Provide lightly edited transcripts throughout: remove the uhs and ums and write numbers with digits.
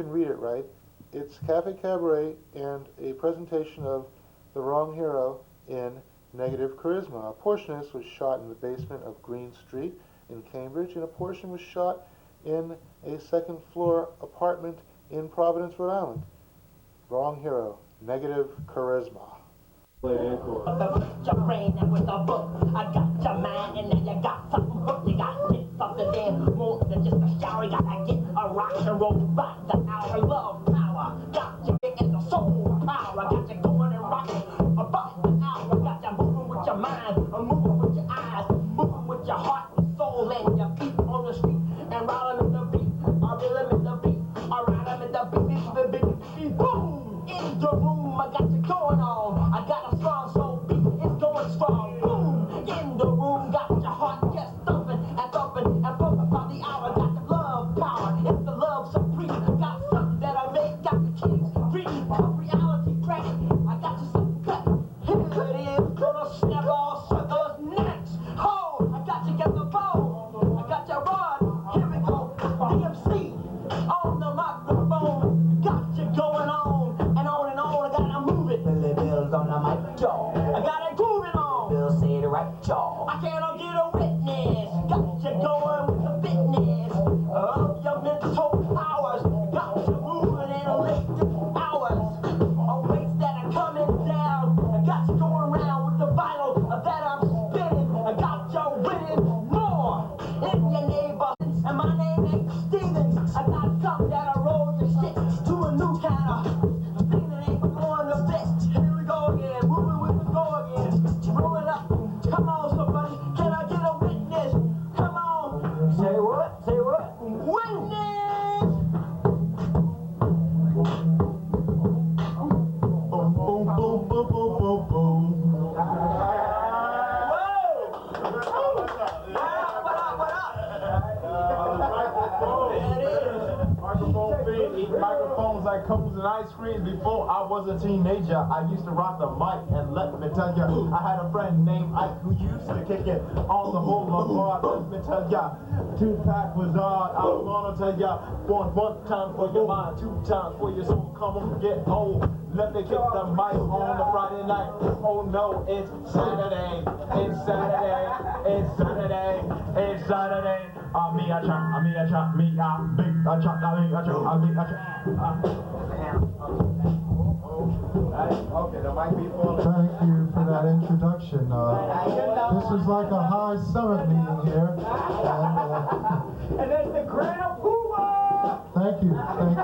can read it right. It's Cafe Cabaret and a presentation of The Wrong Hero in Negative Charisma. A portion of this was shot in the basement of Green Street in Cambridge, and a portion was shot in a second-floor apartment in Providence, Rhode Island. Wrong Hero, Negative Charisma. Your brain and with a book, I got your mind, and then you got something hooked. You got to get something in more than just a shower. You gotta get a rock and roll by the hour. Love power, got you in the soul power. Got you going and rocking about the hour. Got you moving with your mind, moving with your eyes, moving with your heart and soul, and your feet on the street and riding in the beat. I really in the beat, I ride them in the beat, the beat, boom in the room. I got you going on. I got a strong soul beat, it's going strong. Boom in the room, got your heart just thumping and pumping by the hour. Got the love power, it's the love supreme. Got something that I make, got the keys, dream, come reality crack. I got you something back. Here it is, gonna snap all suckers necks. Ho, I got you get the phone, I got your rod. Here we go, DMC on the microphone. Got you going on and on and on. I gotta move it. Billy Bill's on the mic, jaw. I got it grooving on. Bill say the right jaw. I cannot get a witness. Got you going with the fitness of your mental powers. Got you moving in electric hours. On weights that are coming down. I got you going around with the vinyl that I'm spinning. I got you winning more in your neighborhood. And my name ain't Stevens. I got something that'll roll your shit to a new kind of thing that ain't going to fit. Here we go again, moving with the go again. Roll it up. Come on, somebody. Can I get a witness? Come on. Say what? Say what? Witness! Boom, boom, boom, boom, boom, boom, boom. Microphones like cookies and ice cream. Before I was a teenager, I used to rock the mic, and let me tell ya, I had a friend named Ike who used to kick it on the boulevard. Let me tell ya, two-pack was hard. I was gonna tell ya, one time for your mind, two times for your soul. Come on, get old. Let me kick the mic on the Friday night. Oh no, it's Saturday. It's Saturday. It's Saturday. It's Saturday. Me a chop, me a chop, me a big a chop, me a chop, me a chop. Okay, the mic be full. Thank you for that introduction. This is like a high summit meeting here. And there's the Grand Puma! Thank you. Thank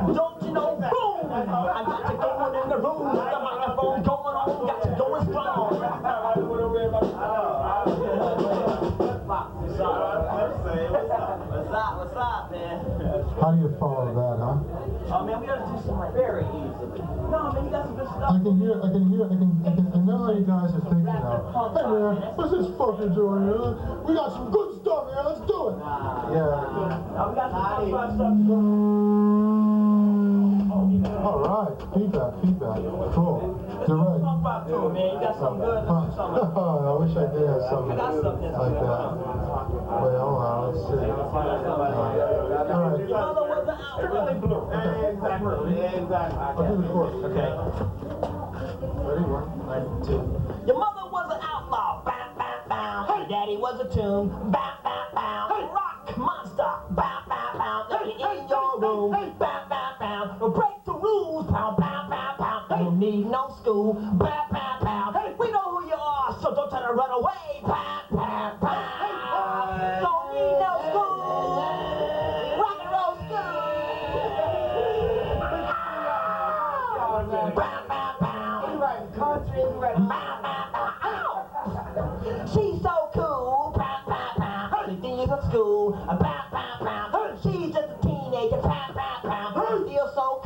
Don't you know, boom! I got you going in the room, the microphone going on, got you going strong. What's up, man? How do you follow that, huh? Oh man, we gotta do some like very easily. No, man, you got some good stuff. I know how you guys are thinking now. Hey man, what's this fucking doing here? We got some good stuff here, let's do it. We got some stuff. Alright, feedback. Cool. You're right. Man, you got some good. I wish I did have something like that. Well, let's see. Alright. Your mother was an outlaw. Exactly. I'll do the chorus. Okay. Ready? 1, 2. Your mother was an outlaw. Bow, bow, bow. Your daddy was a tune. Bow, bow, bow. Rock monster. Bow, bow, bow. Let me in your room. Bow, bow, bow. Break the rules. Pow, pow, pow, pow. Don't need no school. Bow, bow, bow. We know who you are, so don't try to run away. Pow, pow, pow. Don't need no school. Rock and roll school. Bow, bow, bow. Country, Bow, bow, bow. Ow. She's so cool. Pow, pow, pow. She thinks at school. Pow, pow, pow. She's just a teenager. Pow, pow, pow. Still so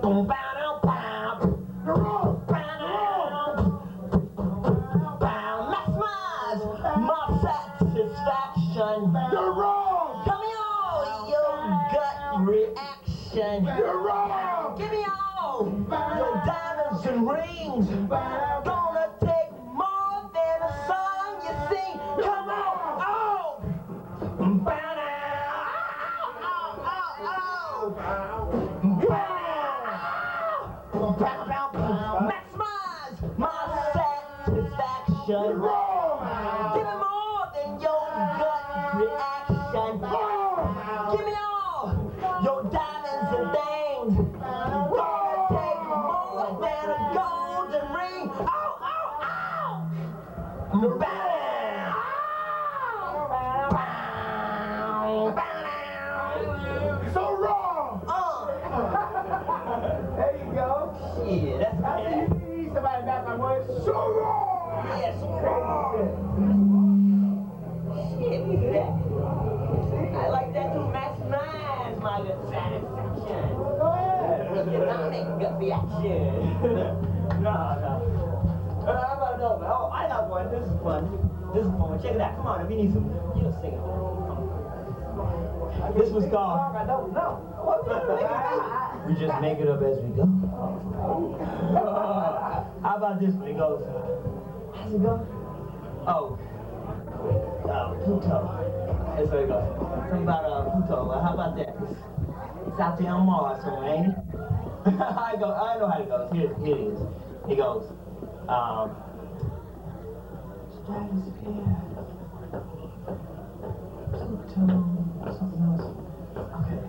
Boom, bow, down, pow. You're wrong. Bow, down. Bow, maximize my satisfaction. You're wrong. Come me all your gut reaction. You're wrong. Give me all your diamonds and rings. Gonna take more than a song you sing. Come on, oh! Bow down. Oh, oh, oh. Bow, bow, bow. Maximize my satisfaction. You're wrong. Give me more than your gut reaction. Give me all your diamonds and things. Gonna take more than a golden ring. Oh, oh, oh! Bow. So wrong. There you go. Yeah, that's I right. see somebody got my voice. So wrong. Yes, shit, look at that. I like that to maximize my gut satisfaction. Go ahead. Economic gut reaction. No. How about no? Oh, I got one. This is fun. This is fun. Check it out. Come on, if you need some, you'll sing it. Come on. This was called. I don't know. What we doing? We just make it up as we go. How about this one? It goes. How's it go? Oh, Pluto. That's what it goes. Something about Pluto. How about that? It's out there on Mars somewhere, ain't it? I know how it goes. Here it is. It goes. Stratosphere. Pluto. Something else. Okay.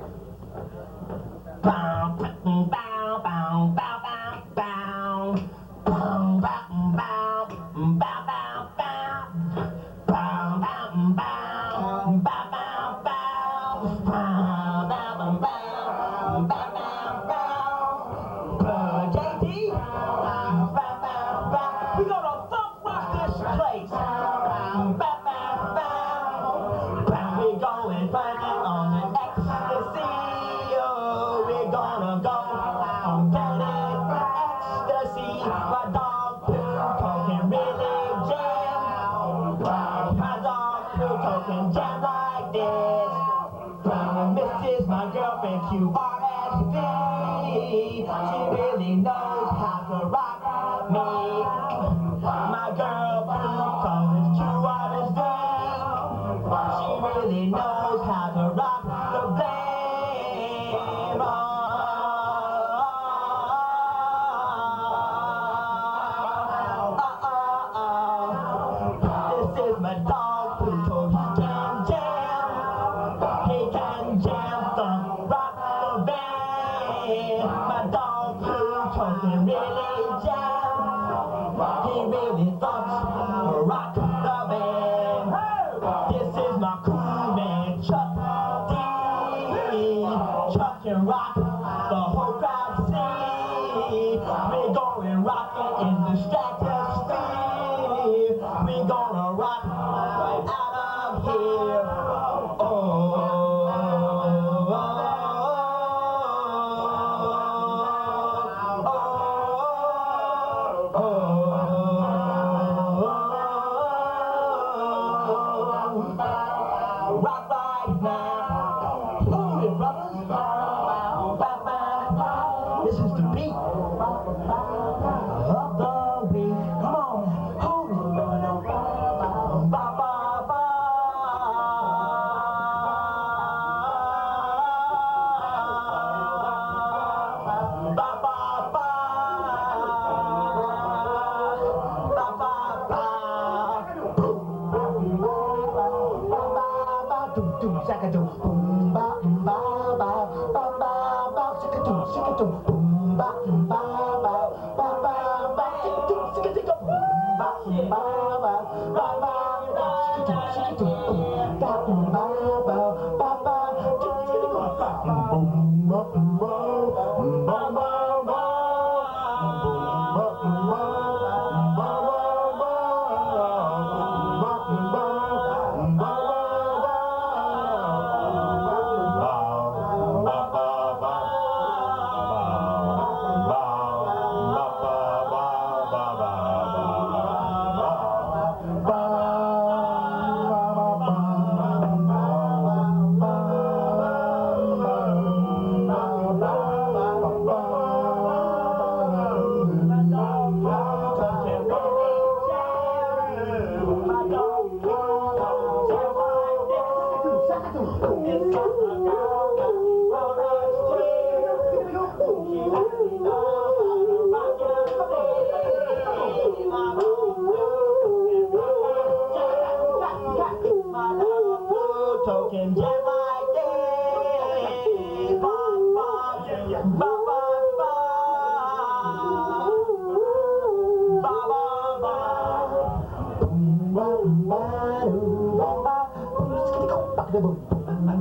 Bow, bow, bow, bow, bow, bow, bow, bow, bow, bow, bow, bow, bow, bow, bow, JD, we gonna funk rock this place. We going flying on the ecstasy. We're gonna go on planet ecstasy. My dog Pluto can really jam. My dog Pluto can jam like this. This is my girlfriend QRSV. She really knows how to rock me. My girl Pluto is QRSV. She really knows how to rock the blame. This is my dog Pluto. He can jam. He can jam the rock the band. My dog Pluto can really jam. He really thumps rock the band. This is my cool man Chuck D. Chuck can rock the whole crowd see. We're going rockin' in the stratosphere. We're gonna rock right out of here. Rock right now. Hold it, brothers. This is the beat of the week. Come on, hold it. Ba, ba, ba. Ba, ba, ba. Ba, ba, ba.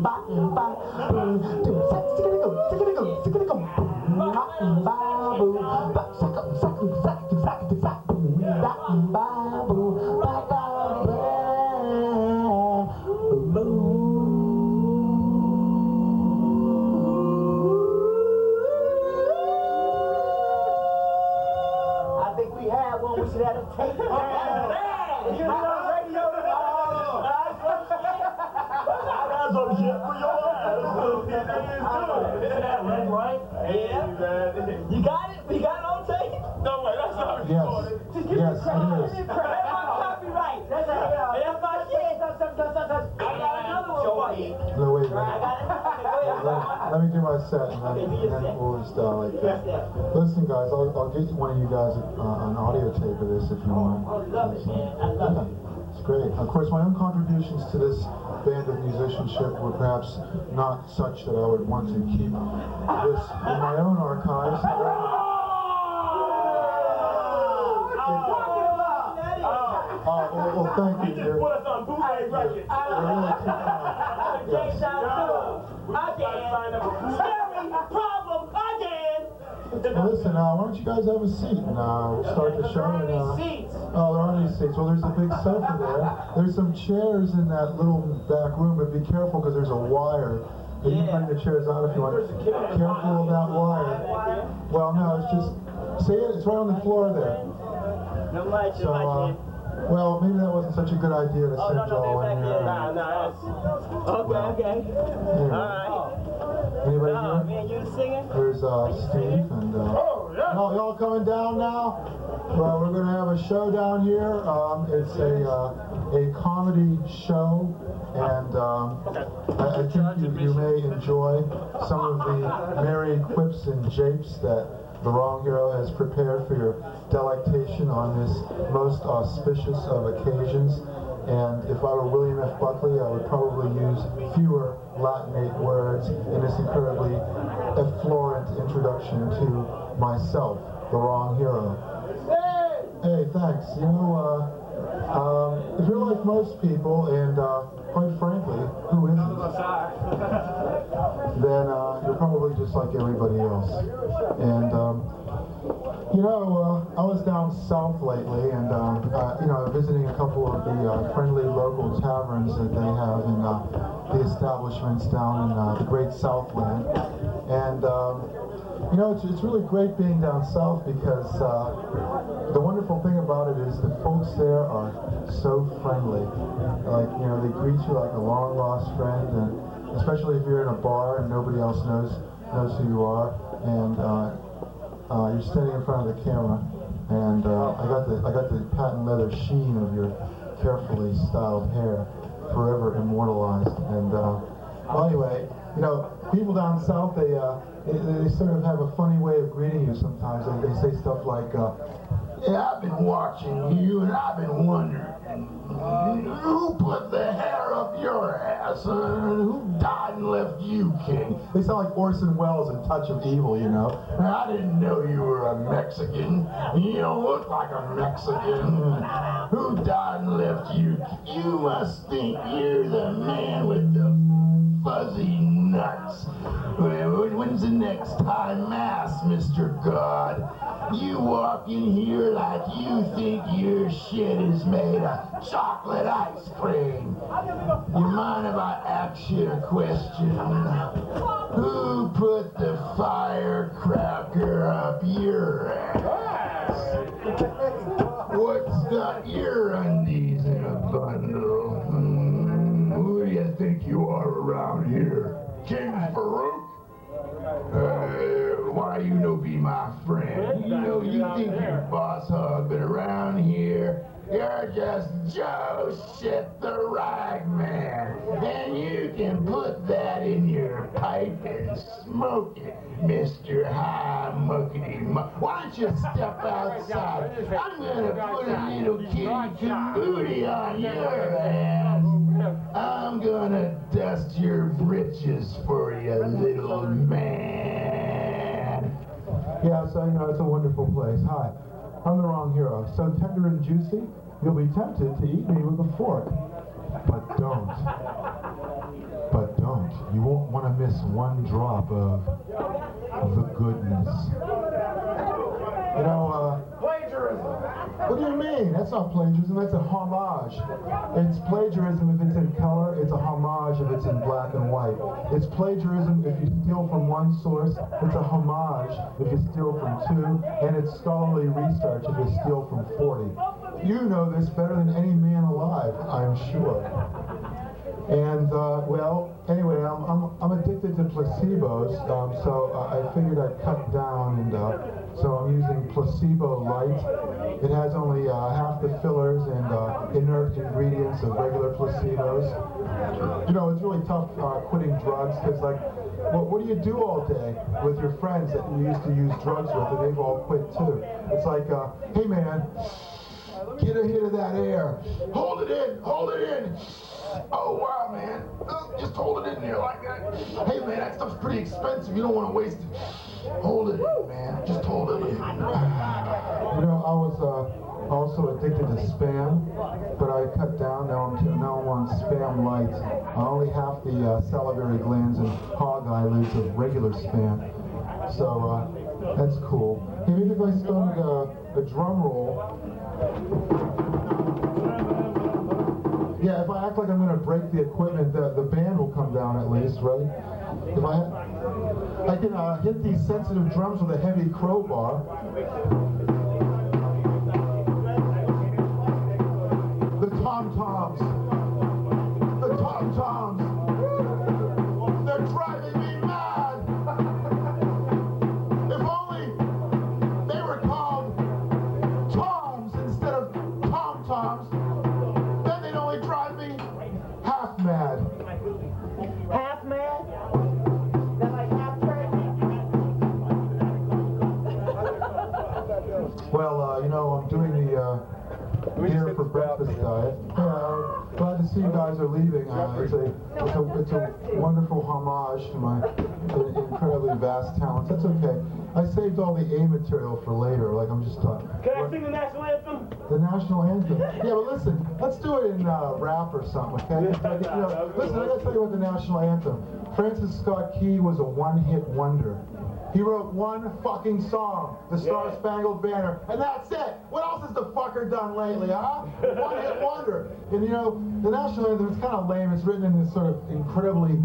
I think we have one. We should have a tape. You know, radio tomorrow. I got some shit for your ass. Right? Yeah. You got it? You got it on tape? No way, that's not Yes. Yes, it is. That's my copyright. That's my shit. I got another one for you. No, wait a I minute. got it. Let me do my set, and then we'll just like that. Listen, guys, I'll get one of you guys an audio tape of this if you want. I love it, man. I love it. It's great. Of course, my own contributions to this band of musicianship were perhaps not such that I would want to keep this in my own archives. Well, thank you. You're really too kind. Yes. Well, listen, why don't you guys have a seat and we'll start the show. And, oh, there aren't any seats. Well, there's a big sofa there. There's some chairs in that little back room, but be careful because there's a wire. You can bring the chairs out if you want. Careful of that wire. Well, no, it's just, see it? It's right on the floor there. So, well, maybe that wasn't such a good idea to send y'all in here. Okay. Anyway. Alright. Anybody here? Man, you singing? There's Steve and y'all coming down now? Well, we're gonna have a show down here. It's a comedy show, and I think you may enjoy some of the merry quips and japes that the Wrong Hero has prepared for your delectation on this most auspicious of occasions. And if I were William F. Buckley, I would probably use fewer Latinate words in this incredibly efflorent introduction to myself, the Wrong Hero. Hey, thanks. You know, if you're like most people, and quite frankly, who isn't, then you're probably just like everybody else. And you know, I was down south lately, and you know, visiting a couple of the friendly local taverns that they have in the establishments down in the Great Southland. And you know, it's really great being down south because the wonderful thing about it is the folks there are so friendly. Like, you know, they greet you like a long lost friend, and especially if you're in a bar and nobody else knows who you are, and you're standing in front of the camera, and I got the patent leather sheen of your carefully styled hair forever immortalized. And well, anyway, you know, people down south, they sort of have a funny way of greeting you sometimes. They say stuff like, yeah, I've been watching you, and I've been wondering, who put the hair up your ass? Who died and left you king? They sound like Orson Welles in Touch of Evil, you know. I didn't know you were a Mexican. You don't look like a Mexican. Who died and left you? You must think you're the man with the fuzzy nuts. When's the next time Mass, Mr. God? You walk in here like you think your shit is made of chocolate ice cream. You mind if I ask you a question? Who put the firecracker up your ass? What's got your undies in a bundle? Who do you think you are around here? King Farouk? Why you no be my friend? You know, you think you're boss hog, but around here, you're just Joe Shit the Rag Man. And you can put that in your pipe and smoke it, Mr. High Muckety Muck. Why don't you step outside? I'm gonna put a little kitty caboodie on your ass. I'm gonna dust your britches for you, little man. Yeah, so, you know, it's a wonderful place. Hi, I'm the Wrong Hero. So tender and juicy, you'll be tempted to eat me with a fork. But don't. But don't. you won't want to miss one drop of the goodness. You know, Plagiarism. what do you mean? That's not plagiarism, that's a homage. It's plagiarism if it's in color, it's a homage if it's in black and white. It's plagiarism if you steal from one source, it's a homage if you steal from two, and it's scholarly research if you steal from 40. You know this better than any man alive, I'm sure. And, well, anyway, I'm addicted to placebos, so I figured I'd cut down, and so I'm using Placebo Light. It has only half the fillers and inert ingredients of regular placebos. You know, it's really tough quitting drugs, because, like, what do you do all day with your friends that you used to use drugs with, and they've all quit too? It's like, hey man, get a hit of that air. Hold it in, hold it in. Oh, wow, man. Just hold it in there like that. Hey, man, that stuff's pretty expensive. You don't want to waste it. Hold it in, man. Just hold it in. You know, I was also addicted to Spam, but I cut down. Now I'm on Spam Light. Only half the salivary glands and hog eyelids of regular Spam. So, that's cool. Hey, maybe if I started a drum roll. Yeah, if I act like I'm going to break the equipment, the band will come down at least, right? If I can hit these sensitive drums with a heavy crowbar. The tom-toms. The tom-toms. They're driving me mad. If only they were called toms instead of tom-toms. Drive me half mad. Half mad? That's like half crazy. Well, you know, I'm doing the here for breakfast diet. Glad to see you guys are leaving. It's a wonderful homage to my incredibly vast talents. That's okay. I saved all the A material for later. Like, I'm just talking. Can I sing the national anthem? The national anthem. Yeah, but listen, let's do it in rap or something, okay? You know, listen, I gotta tell you about the national anthem. Francis Key was a one-hit wonder. He wrote one fucking song, the Star Spangled Banner, and that's it. What else has the fucker done lately, huh? One-hit wonder. And you know, the national anthem is kind of lame. It's written in this sort of incredibly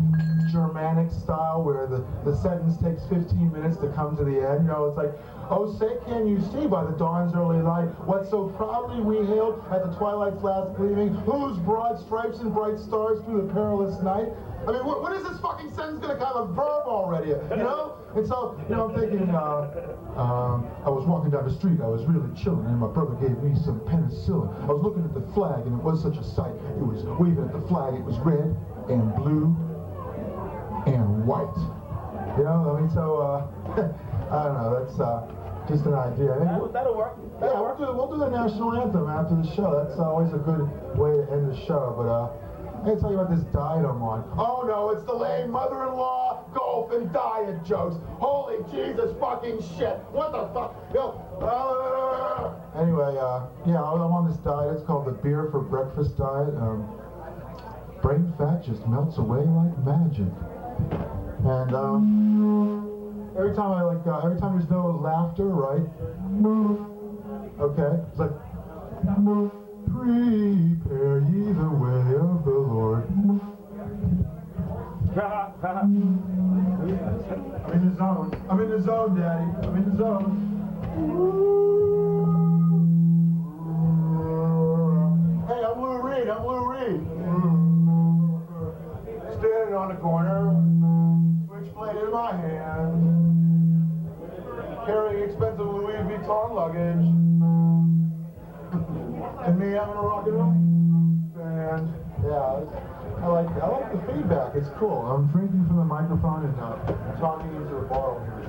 Germanic style where the sentence takes 15 minutes to come to the end. You know, it's like, oh, say can you see by the dawn's early light what so proudly we hailed at the twilight's last gleaming, whose broad stripes and bright stars through the perilous night. I mean, what is this fucking sentence gonna have a verb already, you know? And so, you know, I'm thinking, I was walking down the street, I was really chilling, and my brother gave me some penicillin. I was looking at the flag, and it was such a sight. It was waving at the flag, it was red and blue and white. You know, I mean, so, I don't know, that's just an idea. That'll work. Yeah, we'll do the national anthem after the show. That's always a good way to end the show, but, I gotta tell you about this diet I'm on. Oh no, it's the lame mother-in-law golf and diet jokes. Holy Jesus fucking shit. What the fuck? Anyway, yeah, I'm on this diet. It's called the beer for breakfast diet. Brain fat just melts away like magic. And every time every time there's no laughter, right? Okay, it's like, prepare ye the way of the Lord. I'm in the zone. I'm in the zone, Daddy. I'm in the zone. Hey, I'm Lou Reed. Standing on the corner, switchblade in my hand, carrying expensive Louis Vuitton luggage. And me having a rock and roll band. Yeah, I like the feedback. It's cool. I'm drinking from the microphone and talking into the bottle here.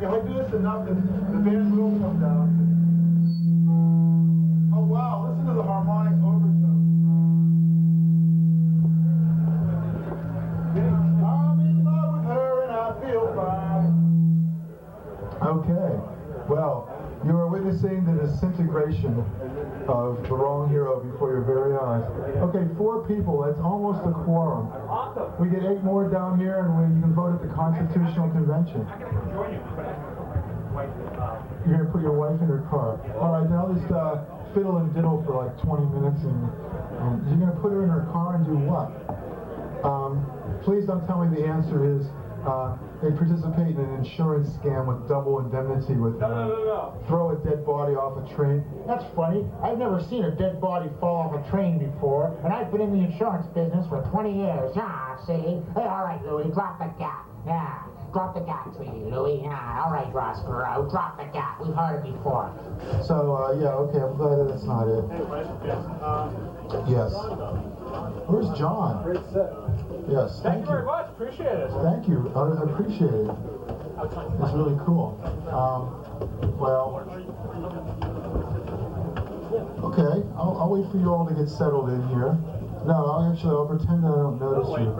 If I do this enough, the band will come down. Oh wow! Listen to the harmonic overtone. I'm in love with her and I feel fine. Okay, well, you are witnessing seeing the disintegration of the wrong hero before your very eyes. Okay, 4 people, that's almost a quorum. We get 8 more down here and you can vote at the Constitutional Convention. You're going to put your wife in her car. All right, then I'll just fiddle and diddle for like 20 minutes and you're going to put her in her car and do what? Please don't tell me the answer is they participate in an insurance scam with double indemnity with throw a dead body off a train. That's funny. I've never seen a dead body fall off a train before, and I've been in the insurance business for 20 years. Ah, see? Hey, all right, Louie, drop the gat. Yeah, drop the gat, sweetie, Louie. Yeah, all right, Roscoe, drop the gat. We've heard it before. So, yeah, okay, I'm glad that that's not it. Yes. Where's John? Great set. Yes, Thank you very much. Appreciate it. Thank you. I appreciate it. It's really cool. Well, okay. I'll wait for you all to get settled in here. No, I'll pretend that I don't notice you.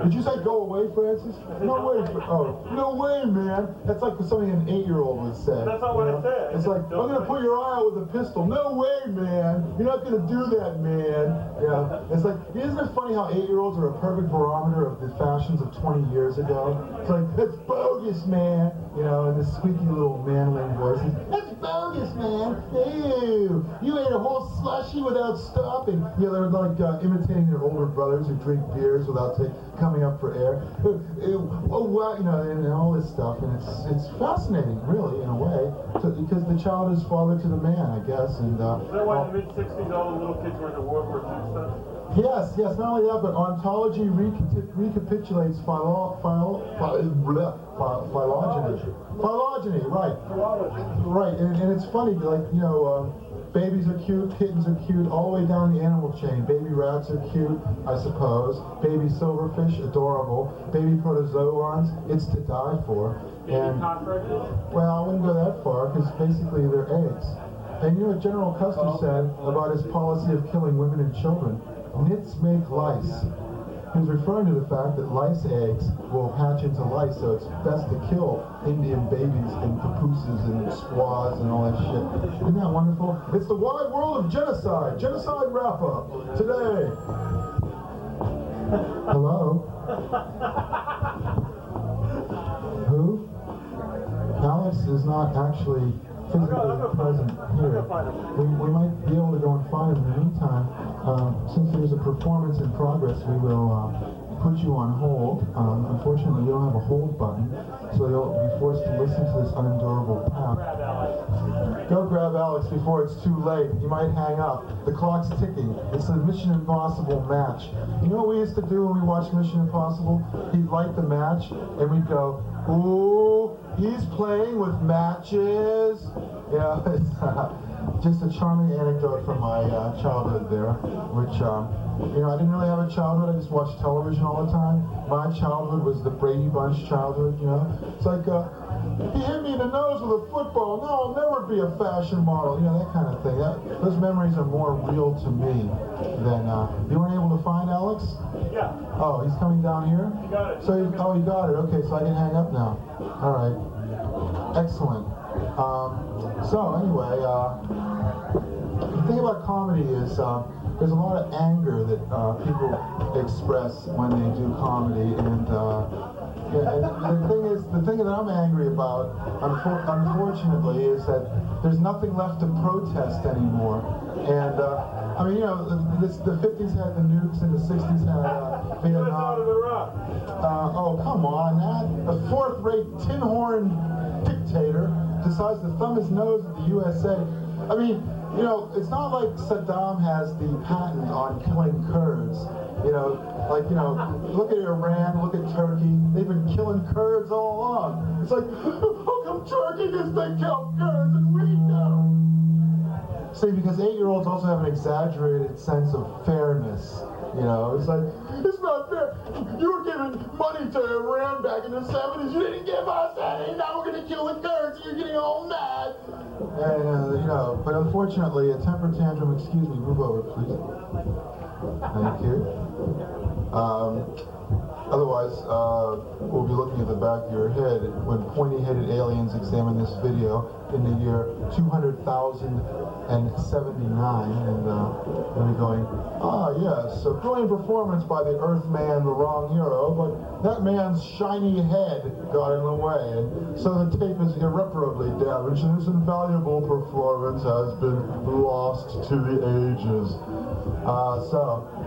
Did you say go away, Francis? No way. Oh, no way, man. That's like something an 8-year-old would say. That's not what it said. It's like, I'm going to put your eye out with a pistol. No way, man. You're not going to do that, man. Yeah. It's like, isn't it funny how 8-year-olds are a perfect barometer of the fashions of 20 years ago? It's like, that's bogus, man. You know, and this squeaky little manling voice. That's bogus, man. Ew. You ate a whole slushie without stopping. You know, they're like imitating their older brothers who drink beers without coming up for air. Oh, wow, you know, and all this stuff. And it's fascinating, really, in a way, because the child is father to the man, I guess. And is that why in the mid-60s all the little kids were in the World War II stuff? Yes, not only that, but ontology recapitulates phylogeny, right. Right, and it's funny, like, you know, babies are cute, kittens are cute, all the way down the animal chain. Baby rats are cute, I suppose. Baby silverfish, adorable. Baby protozoans, it's to die for. And, well, I wouldn't go that far, because basically they're eggs. And you know what General Custer said about his policy of killing women and children? Nits make lice. He was referring to the fact that lice eggs will hatch into lice, so it's best to kill Indian babies and papooses and squaws and all that shit. Isn't that wonderful? It's the wide world of genocide. Genocide wrap-up today. Hello? Who? Alex is not actually physically present here. We might be able to go and find him. In the meantime, since there's a performance in progress, we will put you on hold. Unfortunately, we don't have a hold button, so you'll be forced to listen to this unendurable path. Go grab Alex before it's too late. He might hang up. The clock's ticking. It's a Mission Impossible match. You know what we used to do when we watched Mission Impossible? He'd light the match, and we'd go, ooh, he's playing with matches. Yeah, it's just a charming anecdote from my childhood there, which, you know, I didn't really have a childhood. I just watched television all the time. My childhood was the Brady Bunch childhood, you know. It's like, he hit me in the nose with a football. No, I'll never be a fashion model. You know, that kind of thing. Those memories are more real to me than, you weren't able to find Alex? Yeah. Oh, he's coming down here? You got it. So, you got it. Okay, so I can hang up now. All right. Excellent. So anyway, the thing about comedy is there's a lot of anger that people express when they do comedy, and the thing that I'm angry about, unfortunately, is that there's nothing left to protest anymore. And I mean, you know, the 50s had the nukes, and the 60s had Vietnam. Oh, come on, a fourth-rate tin-horn dictator decides to thumb his nose at the USA. I mean, you know, it's not like Saddam has the patent on killing Kurds. You know, like, you know, look at Iran, look at Turkey. They've been killing Kurds all along. It's like, how come Turkey gets to kill Kurds and we don't? See, because 8-year-olds also have an exaggerated sense of fairness. You know, it's like, it's not fair. You were giving money to Iran back in the 70s. You didn't give us any. Now we're going to kill the Kurds. You're getting all mad. And, you know, but unfortunately, a temper tantrum, excuse me, move over, please. Thank you. Otherwise, we'll be looking at the back of your head when pointy-headed aliens examine this video in the year 200,079, and they'll be going, ah, yes, a brilliant performance by the Earthman, the wrong hero, but that man's shiny head got in the way, and so the tape is irreparably damaged, and this invaluable performance has been lost to the ages.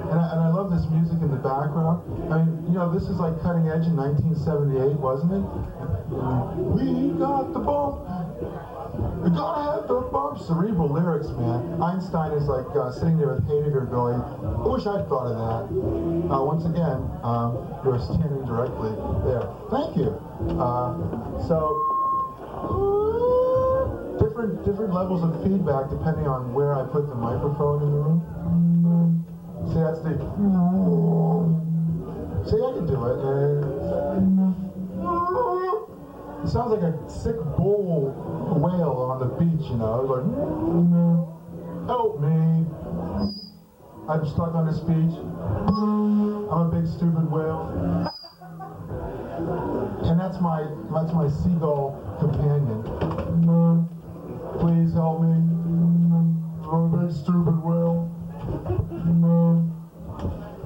And I love this music in the background. I mean, you know, this is like cutting edge in 1978, wasn't it? We got the bump. We gotta have the bump. Cerebral lyrics, man. Einstein is like sitting there with Heidegger going, I wish I'd thought of that. Once again, you're standing directly there. Thank you. Different levels of feedback depending on where I put the microphone in the room. See, that's the... See, I can do it. It sounds like a sick bull whale on the beach, you know, like, help me. I'm stuck on this beach. I'm a big stupid whale. And that's my seagull companion. Please help me. I'm a big stupid whale.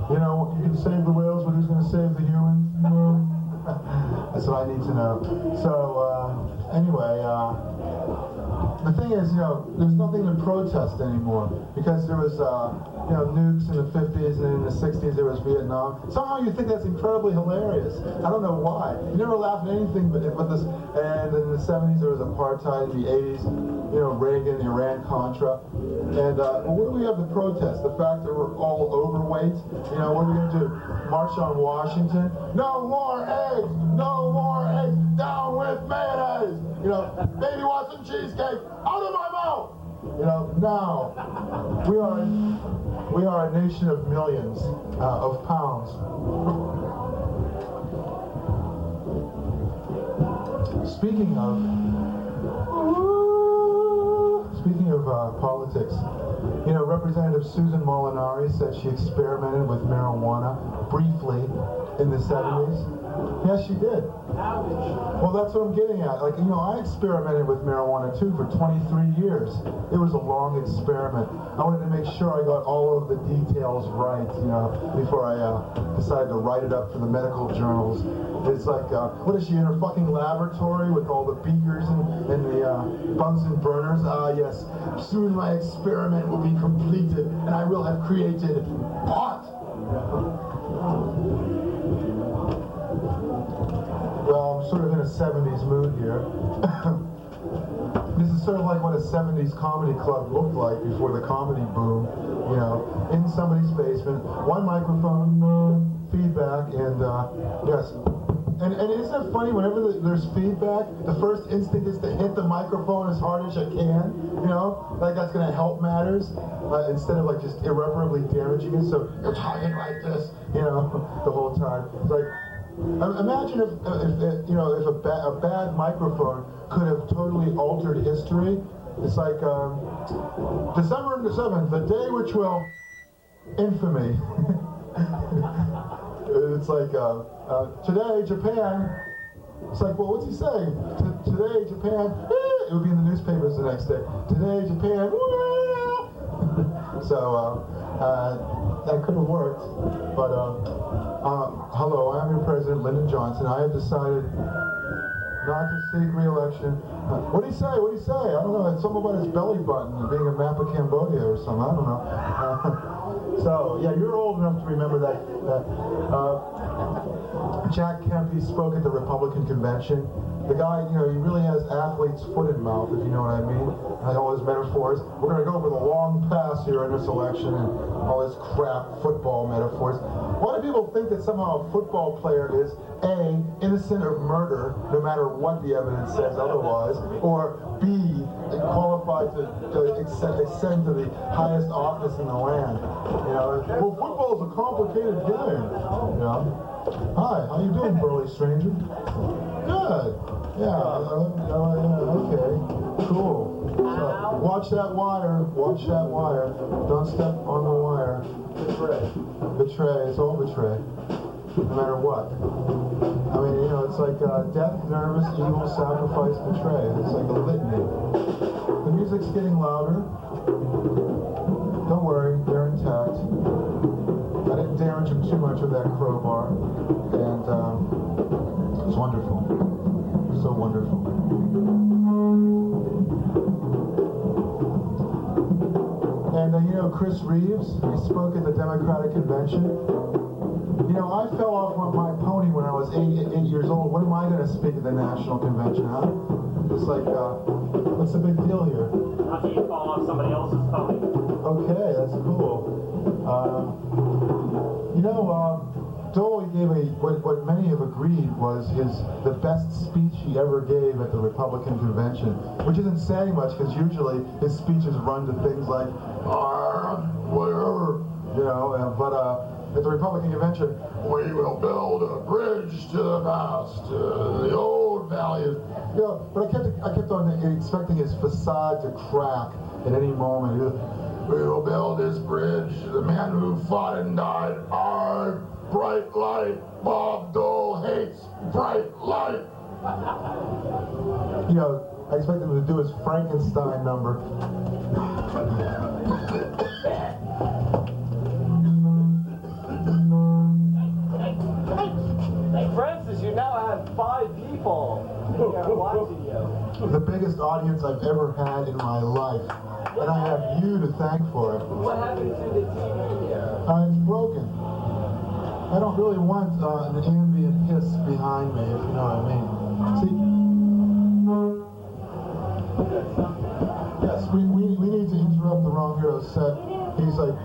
You know, you can save the whales, but who's going to save the humans? That's what I need to know. So, anyway, the thing is, you know, there's nothing to protest anymore because there was, you know, nukes in the 50s and in the 60s there was Vietnam. Somehow you think that's incredibly hilarious. I don't know why. You never laugh at anything but this. And in the 70s there was apartheid. In the 80s, you know, Reagan, Iran-Contra. And well, what do we have to protest? The fact that we're all overweight? You know, what are we going to do? March on Washington? No more eggs! No more eggs! Down with mayonnaise! You know, baby wants some cheesecake! Out of my mouth! You know, now we are a nation of millions of pounds. Speaking of politics, you know, Representative Susan Molinari said she experimented with marijuana briefly in the 70s. Yes, she did. Well, that's what I'm getting at. Like, you know, I experimented with marijuana too for 23 years. It was a long experiment. I wanted to make sure I got all of the details right, you know, before I decided to write it up for the medical journals. It's like, what is she, in her fucking laboratory with all the beakers and the Bunsen burners? Ah, yes. Soon my experiment will be completed and I will have created pot. Well, I'm sort of in a 70s mood here. This is sort of like what a 70s comedy club looked like before the comedy boom. You know, in somebody's basement, one microphone, feedback, and yes. And isn't it funny, whenever there's feedback, the first instinct is to hit the microphone as hard as you can, you know? Like that's going to help matters, instead of like just irreparably damaging it. So you're talking like this, you know, the whole time. It's like, imagine if you know, if a bad microphone could have totally altered history. It's like December 7th, the day which will infamy. It's like today Japan. It's like, well, what's he saying? Today Japan. It would be in the newspapers the next day. Today Japan. So that could have worked, but. Hello, I'm your president, Lyndon Johnson. I have decided not to seek re-election. What do you say? What do you say? I don't know. It's something about his belly button and being a map of Cambodia or something. I don't know. So, yeah, you're old enough to remember that. Jack Kemp, he spoke at the Republican convention. The guy, you know, he really has athlete's foot in mouth, if you know what I mean. All his metaphors. We're going to go over the long pass here in this election and all this crap football metaphors. Why do people think that somehow a football player is A, innocent of murder, no matter what the evidence says otherwise, or B, qualified to ascend to the highest office in the land? You know, well, football is a complicated game. You know. Hi, how you doing, burly stranger? Good. Yeah. Okay. Cool. Watch that wire. Watch that wire. Don't step on the wire. Betray. Betray. It's all betray. no matter what. I mean, you know, it's like death, nervous, evil, sacrifice, betray. It's like a litany. The music's getting louder. Don't worry, they're intact. I didn't damage them too much with that crowbar, and it's wonderful. So wonderful. And you know, Chris Reeves, he spoke at the Democratic Convention. You know, I fell off my pony when I was 8 years old. When am I going to speak at the National Convention, huh? It's like, what's the big deal here? After you fall off somebody else's pony. Okay, that's cool. You know, Dole gave what many have agreed was the best speech he ever gave at the Republican Convention, which isn't saying much because usually his speeches run to things like, whatever, you know, but at the Republican Convention, we will build a bridge to the past, the old values. You know, but I kept on expecting his facade to crack at any moment. We will build this bridge. The man who fought and died. Our bright light. Bob Dole hates bright light. You know, I expected him to do his Frankenstein number. Hey, Francis, you now have 5 people watching you. The biggest audience I've ever had in my life. And I have you to thank for it. What happened to the TV here? It's broken. I don't really want an ambient hiss behind me, if you know what I mean. See? Yes, we need to interrupt the Wrong Hero set. He's like,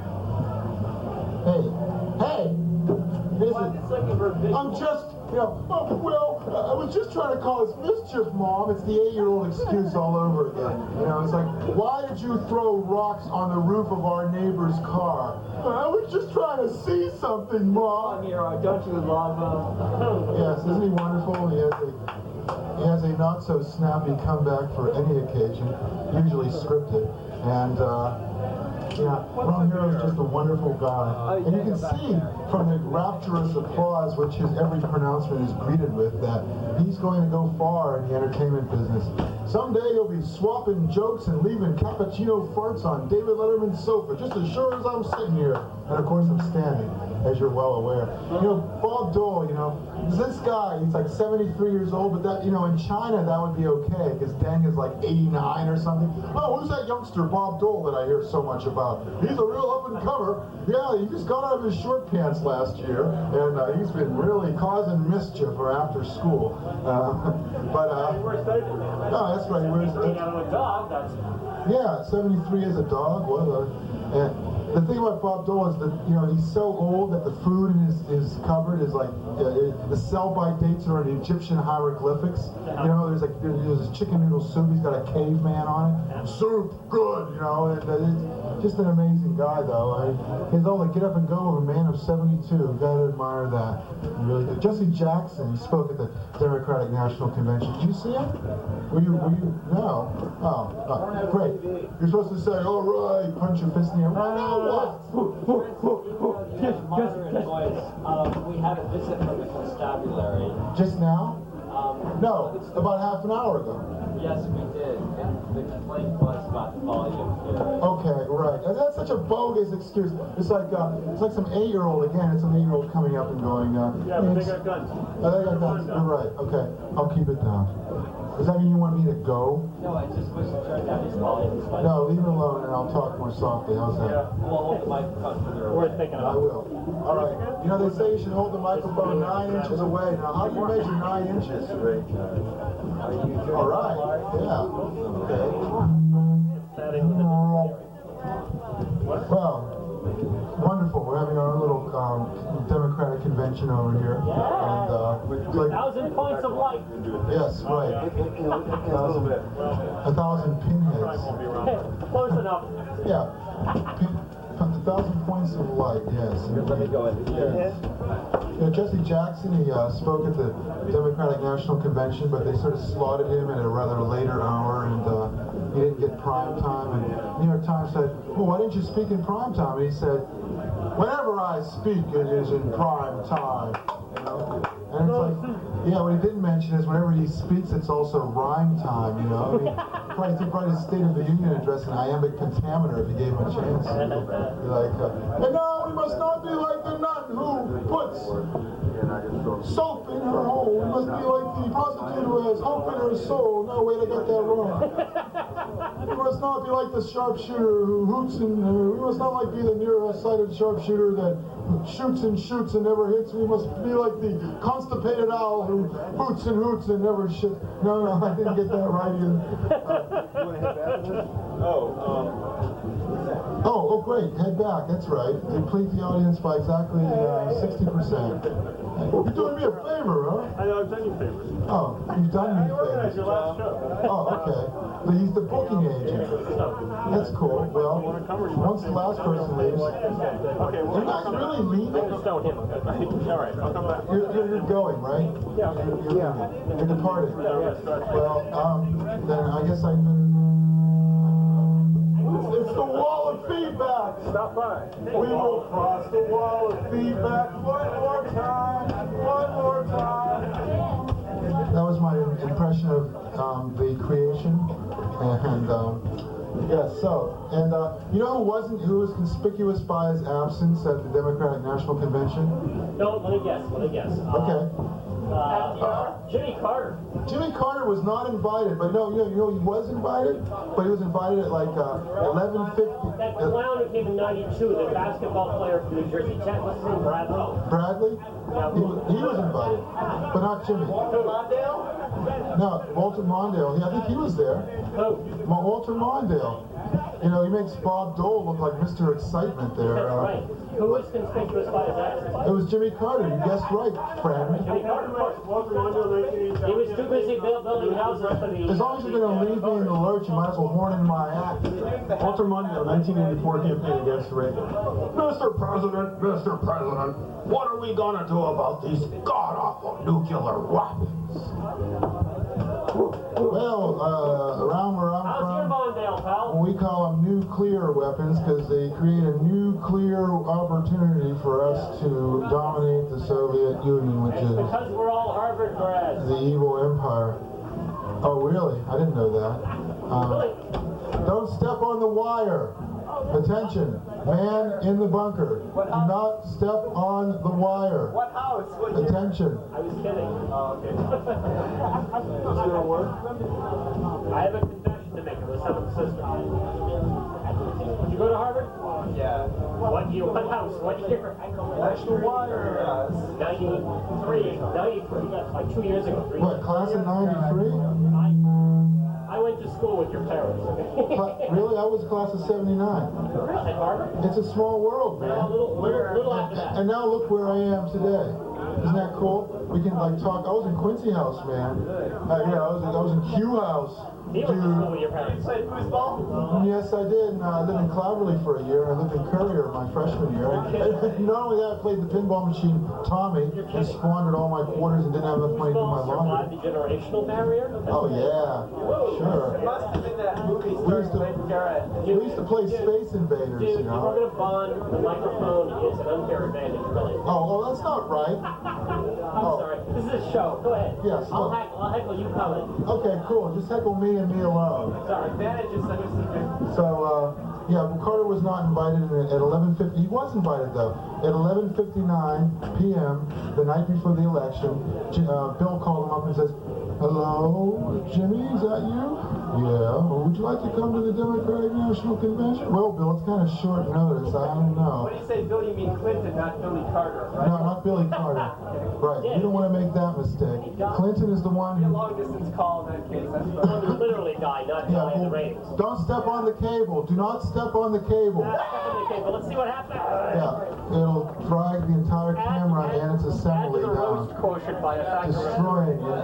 hey, I'm just, you know, I was just trying to cause mischief, Mom. It's the 8-year-old excuse all over again. You know, it's like, why did you throw rocks on the roof of our neighbor's car? I was just trying to see something, Mom. Don't you love him? Yes, isn't he wonderful? He has a not so snappy comeback for any occasion, usually scripted, and yeah, Wrong Hero is just a wonderful guy. And you can see from the rapturous applause which his every pronouncement is greeted with that he's going to go far in the entertainment business. Someday he'll be swapping jokes and leaving cappuccino farts on David Letterman's sofa, just as sure as I'm sitting here. And of course I'm standing, as you're well aware. You know, Bob Dole, you know, this guy, he's like 73 years old, but that, you know, in China that would be okay, because Deng is like 89 or something. Oh, who's that youngster, Bob Dole, that I hear so much about? He's a real up-and-comer. Yeah, he just got out of his short pants last year, and he's been really causing mischief for after school. No, that's right. He wears a dog, that's... Yeah, 73 as a dog. And the thing about Bob Dole is that, you know, he's so old that the food in his cupboard is like, the sell-by dates are in Egyptian hieroglyphics. You know, there's chicken noodle soup, he's got a caveman on it. Soup, good, you know, and it's just an amazing guy, though. He's able to get up and go of a man of 72. You gotta admire that. Really good. Jesse Jackson, he spoke at the Democratic National Convention. Did you see him? Were you, no? Oh, great. You're supposed to say, all right, punch your fist in the air. We had a visit from the constabulary. Just now? No, about half an hour ago. Yes, we did. And the complaint was about the volume here. Okay, right. And that's such a bogus excuse. It's like some 8-year-old again. It's an 8-year-old coming up and going. Yeah, but they got guns. Oh, they got guns. You're right. Okay, I'll keep it down. Does that mean you want me to go? No, I just wish to turn down his volume. No, leave it alone and I'll talk more softly. How's that? Yeah, we'll hold the microphone further away. We're thinking I about it. will. All right. You know, they say you should hold the microphone 9 inches away. Now, how do you measure 9 inches? All right. Yeah. Okay. Well, wonderful. We're having our own little Democratic convention over here. And, it's like, 1,000 points of light. yes, right. 1,000 pinheads. Close enough. Yeah. 1,000 points of light, yes. Let me go in. Yes. You know, Jesse Jackson, he spoke at the Democratic National Convention, but they sort of slotted him at a rather later hour, and he didn't get prime time. And New York Times said, well, why didn't you speak in prime time? And he said, whenever I speak, it is in prime time. Yeah, what he didn't mention is whenever he speaks, it's also rhyme time, you know. He probably his State of the Union address in iambic pentameter if he gave him a chance. He'd be like, and now we must not be like the nun who puts soap in her hole. We must be like the prostitute who has hope in her soul. No, wait, I got that wrong. We must not be like the sharpshooter who hoots and we must not like be the near-sighted sharpshooter that shoots and never hits. We must be like the constipated owl who hoots and never shits. No, I didn't get that right either. You want to head back to this? Oh, great. Head back. That's right. Deplete the audience by exactly 60%. You're doing me a favor, huh? I know, I've done you favors. Oh, you've done me a favor. Your last show. Oh, okay. But he's the booking agent. That's cool. Well, once the last person leaves, Okay, you're not really leaving. Just don't hit him. All right, I'll come back. You're going, right? Yeah. You're departing. Well, then I guess I. It's the wall of feedback. Stop by. We will cross the wall of feedback one more time. That was my impression of the creation, and yes. So, and you know who was conspicuous by his absence at the Democratic National Convention? No, let me guess. Okay. Jimmy Carter. Jimmy Carter was not invited, but no, you know he was invited, but he was invited at like 11:50. That clown who came in '92, the basketball player from New Jersey Tech, what's his name, Bradley? Bradley? He was invited, but not Jimmy. Walter Mondale? No, Walter Mondale. Yeah, I think he was there. Who? Walter Mondale. You know, he makes Bob Dole look like Mr. Excitement there. That's right. Who was conspicuous by his absence? It was Jimmy Carter. You guessed right, friend. Jimmy Carter, of course. He was too busy building houses for the... As long as you're going to leave me in the lurch, you might as well horn in my act. Walter Mondale, 1984 campaign against Reagan. Mr. President, what are we gonna do about these god-awful nuclear weapons? Well, around where I'm How's your from, Mondale, pal? we call them nuclear weapons because they create a nuclear opportunity for us to dominate the Soviet Union, which It's is because we're all Harvard grads. the evil empire. Oh, really? I didn't know that. Don't step on the wire. Attention, man in the bunker. Do not step on the wire. What house? What year? Attention. I was kidding. Oh, okay. Is it gonna work? I have a confession to make. I'm a seventh sister. Did you go to Harvard? Yeah. What year? What house? What year? National Water. 93. 93. That's like 2 years ago. What, class of 93? I went to school with your parents. Really? I was class of 79. At Harvard? It's a small world, A man. little after that. And now look where I am today. Isn't that cool? We can like talk. I was in Quincy House, man. Yeah, I was in Q House. You went to school with your parents. Played foosball? Yes, I did. And I lived in Cloverly for a year. I lived in Courier my freshman year. And not only that, I played the pinball machine Tommy and squandered all my quarters and didn't have enough money to do my Survived laundry. the generational barrier? Oh yeah, sure. It must have been that movie We used starring to- Glenn Garrett. We used to play Space Invaders, Dude, you if we're know. gonna bond, the microphone is an unfair advantage, really. Oh, that's not right. I'm sorry. This is a show. Go ahead. Yes, I'll look. heckle you comment. Okay, cool. Just heckle me and me alone. Sorry. Advantage is such a secret. So, yeah, Carter was not invited at 11:50. He was invited, though. At 11:59 p.m., the night before the election, Bill called him up and says, "Hello, Jimmy, is that you? Yeah. Well, would you like to come to the Democratic National Convention?" Well, Bill, it's kind of short notice. I don't know. When you say Bill, you mean Clinton, not Billy Carter, right? No, not Billy Carter. Right. You don't want to make that mistake. Clinton is the one A who... long distance call in that case. That's You fine. literally die, not Yeah, die in the well, ratings. don't step on the cable. Do not step on the cable. Okay, but let's see what happens. Yeah, it'll drag the entire camera and its assembly Add to the roast down. quotient by a factor of... Destroying an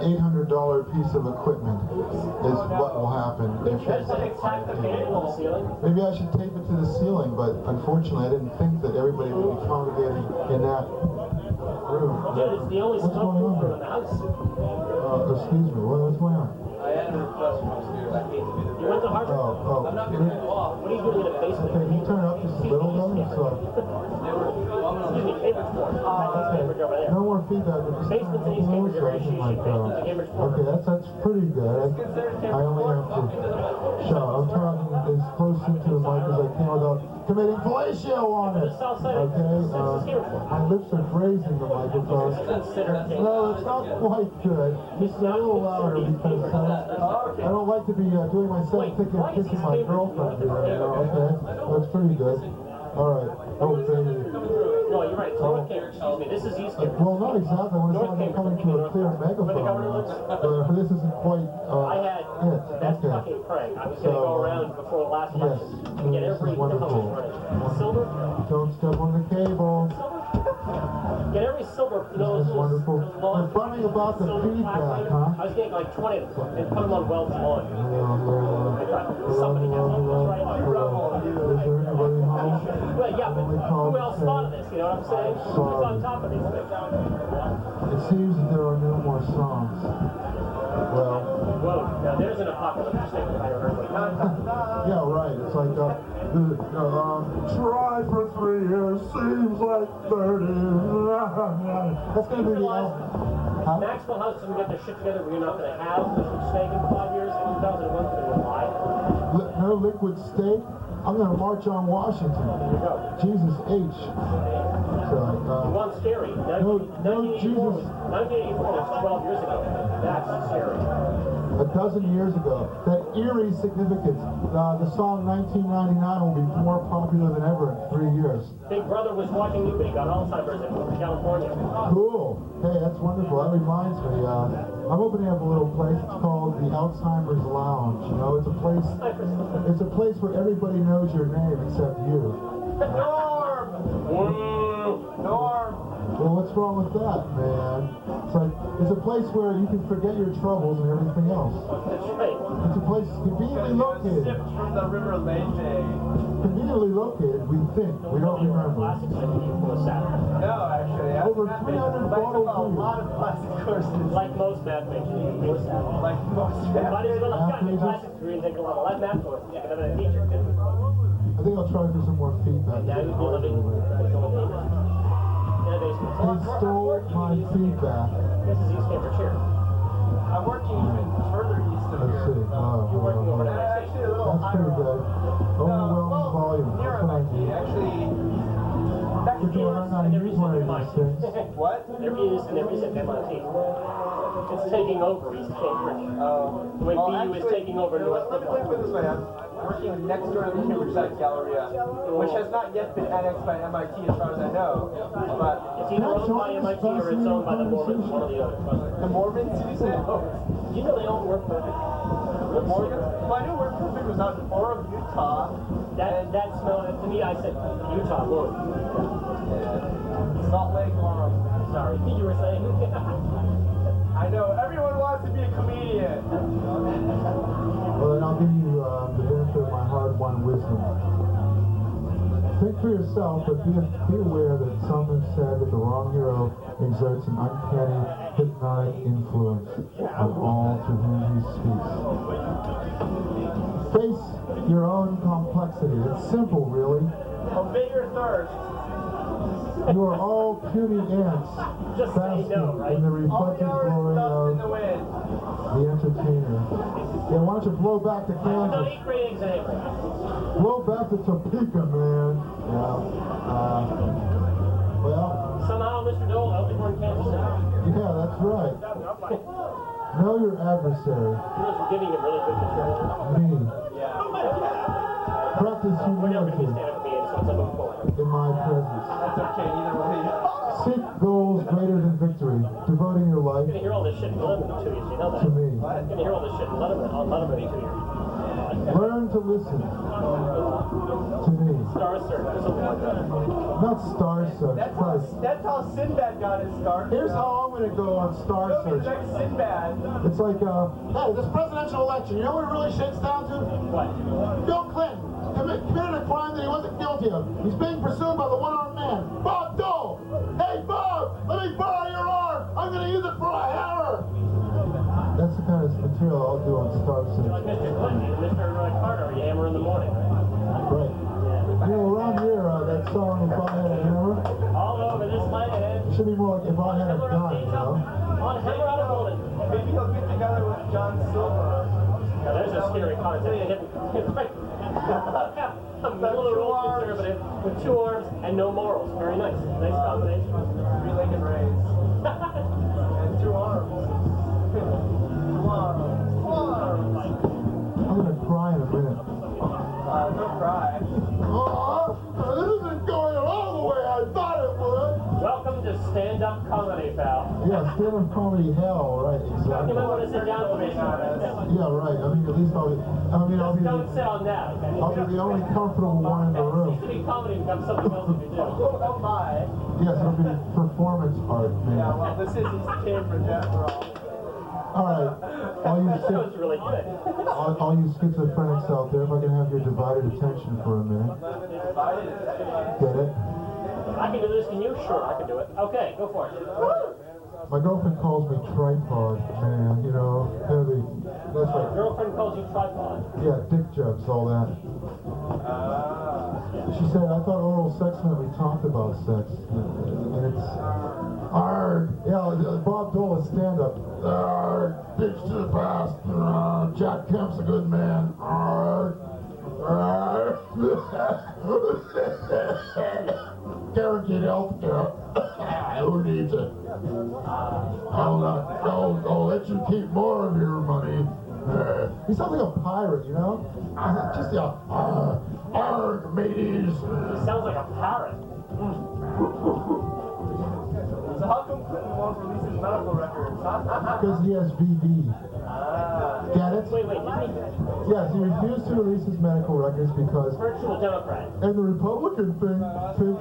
$800 piece of equipment is what will happen if it's Attack the cable on the ceiling. Maybe I should tape it to the ceiling, but unfortunately I didn't think that everybody would be congregating in that room. Dude, it's the only What's smoke going on room here? in the house. Excuse me, what's going on? I had a request from upstairs. I hate to be the You went to Harvard? Oh, I'm not going to go off. What are you doing in the basement? okay, can you turn it up just a little though? So, They were, well, Excuse me, Cambridgeport. That's Cambridge over there. No more feedback. Basement's in East Cambridge, very easy. Basement's in Cambridgeport. Okay, that's pretty good. I only have to show. I'm talking as close into the mic as I can without committing fellatio on it. Okay, my lips are grazing the microphone. No, it's not quite good. Just a little louder because I don't like to be doing myself thinking of kissing my girlfriend here. Okay, that's pretty good. All right. Oh, baby. No, you're right. It's North Cambridge. Excuse me. This is East Cambridge. Well, not exactly. When it's not coming to a clear megaphone. But this isn't quite I had, that's fucking prank. I was going to go around before the last election and get every silver. Don't step on the cable. Get every silver. This is wonderful. We're funny about the feedback, huh? I was getting like 20 of them and put them on Weld's lawn. I thought somebody has one. That's right. Is there anybody home? Well, yeah, but who else thought of this? You know what I'm saying? Who's on top of these things? It seems that there are no more songs. Well, whoa, now there's an apocalypse statement I heard. yeah, right. It's like, try for 3 years, seems like 30. That's going to be the album. Huh? Maxwell House doesn't get their shit together. We're not going to have liquid steak in 5 years. In 2001, going to lie. No liquid steak? I'm going to march on Washington. There you go. Jesus H. So, you want scary. 1984 was 12 years ago. That's scary. A dozen years ago. That eerie significance. The song 1999 will be more popular than ever in 3 years. Big Brother was watching you, but he got Alzheimer's in California. Cool. Hey, that's wonderful. That reminds me. I'm opening up a little place. It's called the Alzheimer's Lounge. You know, it's a place. It's a place where everybody knows your name except you. Norm! Norm! Well, what's wrong with that, man? It's a place where you can forget your troubles and everything else. That's right. It's a place conveniently located. Sipped from the River Leyte. Conveniently located, we think. We don't remember. Classic 74 Saturn. No, actually. Over 300 bottles a lot of classic courses. Like most math majors, you Saturn. Like most Might as well have gotten a classic degree and taken a lot of math courses. Yeah, but I'm a teacher too. I think I'll try for some more feedback. Now you'd be living He stole my feedback. This is East Cambridge here. I'm working even further east of Let's here. see. You're working over there. Actually, a little That's pretty good. Overwhelming volume. Near That's what I MIT, need. actually. Back Would you learn how to use one of these things? What? There is and there isn't MIT. It's taking over East Cambridge. The way BU is taking over North Let me put it this way. I'm working next door to the Cambridge Science Galleria, which has not yet been annexed by MIT as far as I know. But it's either owned by MIT or it's owned by the Mormons, one or the other. The Mormons, you say? You know they don't work perfect. The Mormons? Well, I knew Work Perfect was out in Orem, Utah. That smelled, to me, I said Utah, Lord. Salt Lake, Orem. Sorry, you were saying. I know, everyone wants to be a comedian. Well, then I'll give you the benefit of my hard-won wisdom. Think for yourself, but be aware that some have said that the wrong hero exerts an uncanny, hypnotic influence on all to whom he speaks. Face your own complexity. It's simple, really. Obey your thirst. You are all puny ants basking in the reflected glory of the entertainer. Yeah, why don't you blow back to Kansas? Eat great eggs and eggs. Blow back to Topeka, man. Yeah. Well. Somehow, Mr. Dole, Elkhorn, Kansas City. Yeah, that's right. Know your adversary. You know, we're giving him really good material. Me. Yeah. Practice We're never going to be humility stand-up comedians, so it's a moot point. in my presence. That's okay, either way. Seek goals greater than victory, devoting your life You're going to hear all this shit in Letterman in 2 years, you know that? to me. You're going to hear all this shit in Letterman in 2 years. Learn to listen to me. Star Search, or something like that. Not Star Search, Christ. That's how Sinbad got his start. Here's how I'm going to go on Star He's Search. like Sinbad. It's like, Hey, this presidential election, you know what it really shakes down to? What? Bill Clinton committed a crime that he wasn't guilty of. He's being pursued by the one-armed man, Bob Dole. Hey, Bob, let me borrow your arm. I'm going to use it for a hammer. that's the kind of material I'll do on Star Like Search. Mr. Clinton and Mr. Carter, you hammer in the morning. Right. Yeah. know, around here, that song, If I Had a Hammer, All over this land. should be more like If I Had a Gun, you know? On hammer out of golden. Maybe he'll get together with John Silver. Now there's a scary concept. A middle conservative with 2 arms and no morals. Very nice. Nice combination. 3-legged rays. And 2 arms. 2 arms. 2 arms. I'm gonna cry in a minute. Don't cry. Oh, this isn't going all the way I thought it would. Welcome to stand-up comedy, pal. Yeah, stand-up comedy hell, right, You exactly. might want to sit down for me. Yeah, right. I mean, at least I'll be Don't sit on that, okay? I'll be the only comfortable one in the It room. used to be comedy becomes something else you can do. Oh my. Yes, it'll be performance art, man. Yeah, well, this is East Cambridge after all. All right, all you That was really good. all you schizophrenics out there, if I can have your divided attention for a minute. Get it? I can do this, can you? Sure, I can do it. Okay, go for it. My girlfriend calls me tripod, man, you know, heavy. That's Your right. girlfriend calls you tripod. Yeah, dick jokes, all that. She said, I thought oral sex meant we talked about sex. And it's... Arrgh! Yeah, Bob Dole is stand-up. Arrgh! Bitch to the past. Arrgh! Jack Kemp's a good man. Arrgh! Arrgh! Guaranteed health care. Who needs it? I'll let you keep more of your money. He sounds like a pirate, you know? Just arrgh, mateys. He sounds like a parrot. So how come Clinton won't release his medical records? Because he has VD. Get it? Wait, didn't he? Yes, he refused to release his medical records because... Virtual Democrat. And the Republican think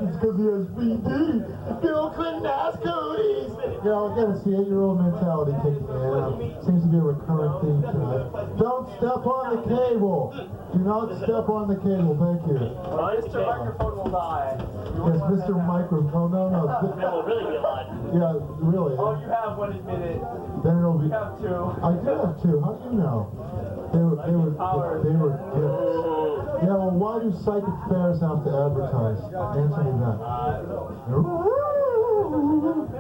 it's because he has VD. Bill Clinton has cooties. You know, again, it's the 8-year-old mentality kicking in. Seems to be a recurrent theme tonight. Don't step on the cable. Do not step on the cable. Thank you. Mr. Microphone will die. Yes, Mr. Microphone. No. That will really be alive. Yeah, really. Oh, you have one admitted. Then it'll be... You have 2. I do have 2. How do you know? They were gifts. Yeah, well, why do psychic fairs have to advertise? Answer me that.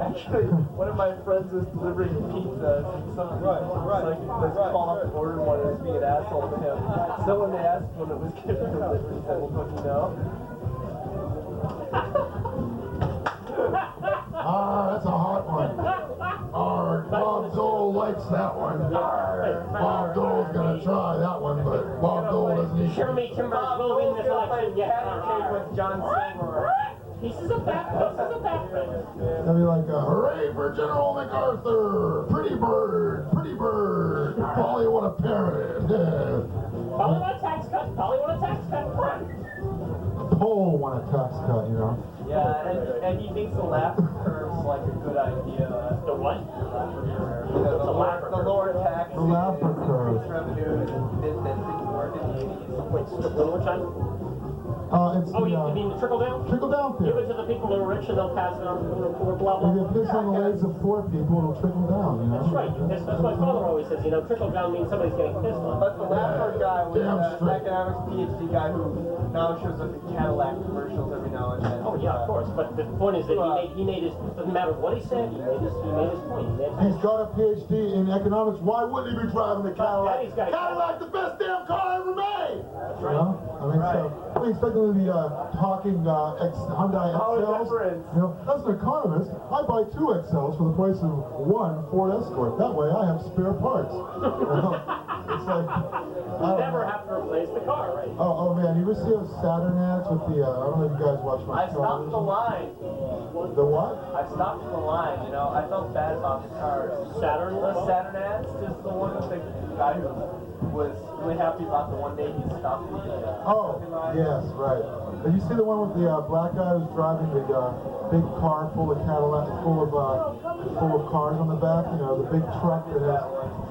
Actually, one of my friends is delivering pizzas, and some psychic was called up and ordered one and was being an asshole to him. So when they asked when it was getting delivered, he said, well, don't you know? That's a hot one. Bob Dole likes that one. Bob Dole's gonna try that one, but Bob Dole doesn't eat. Jeremy Timbers will win this election. Cake with John Silver. Pieces of background. That'd be like, hooray for General MacArthur! Pretty bird! Polly, what a parrot! Probably want a tax cut. Poll want a tax cut, you know? Yeah, and he thinks the laughter curve's like a good idea. The what? The lower tax. The laughter curve. Revenue that didn't work in the 80s. Wait, one more time? It's Oh, the, you mean the trickle down? trickle down Give theory. it to the people who are rich and they'll pass it on to the poor, blah, blah, If you blah. piss on the legs of poor people, it'll trickle down, you know? That's right. That's my father always says, you know, trickle down means somebody's getting pissed on. But the laughter guy was Damn an straight. economics PhD guy who now shows up in Cadillac commercials every now and then. Oh, yeah, of course. But the point is that he made his, doesn't matter what he said, he made his point. He's got a PhD in economics. Why wouldn't he be driving a Cadillac? He's got a Cadillac, the best damn car ever made! That's You right. know? I mean, so we expect them to be talking Hyundai XLs. You know, as an economist, I buy 2 XLs for the price of 1 Ford Escort. That way, I have spare parts. You know? It's like You never have to replace the car, right? Oh man, you ever see those Saturn ads with the? I don't know if you guys watch my I stopped the line. The what? I stopped the line. You know, I felt bad about the cars. Saturn? The Saturn ads, just the one with the guy who was really happy about the one day he stopped the. Oh, yes, right. Did you see the one with the black guy who's driving the big car full of Cadillac, full of cars on the back? You know, the big truck that has.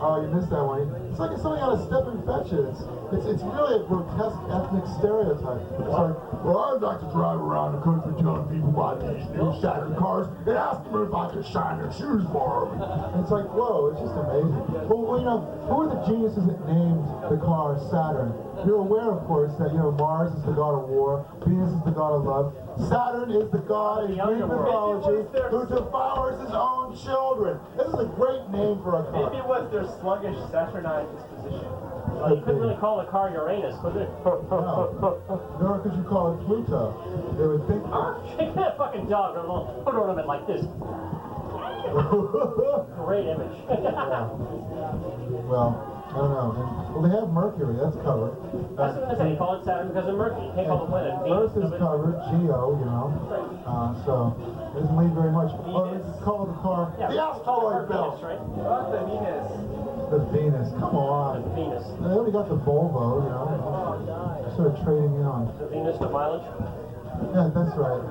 Oh, you missed that one. It's like something out of Step and Fetch It. It's really a grotesque ethnic stereotype. It's like, well, I'd like to drive around the country telling people about these new Saturn cars and ask them if I can shine their shoes for them. And it's like, whoa, it's just amazing. Well, you know, who are the geniuses that named the car Saturn? You're aware, of course, that, you know, Mars is the god of war, Venus is the god of love, Saturn is the god in Greek mythology who devours his own children. This is a great name for a car. Maybe it was their sluggish Saturnine disposition. Well, you couldn't really call the car Uranus, could it? No. Nor could you call it Pluto. They would think... Take that fucking dog with a little foot ornament like this. Great image. Yeah. Well, I don't know. Well, they have Mercury. That's covered. That's what I say. You call it Saturn because of Mercury. You can't call the planet Venus. Earth is covered. Geo, you know. So it doesn't leave very much. Oh, they just call the car Yeah, the asteroid belt. Venus, right? Not the Venus. The Venus. Come on. The Venus. They only got the Volvo, you know. Sort of trading in on. The Venus, the mileage. Yeah, that's right.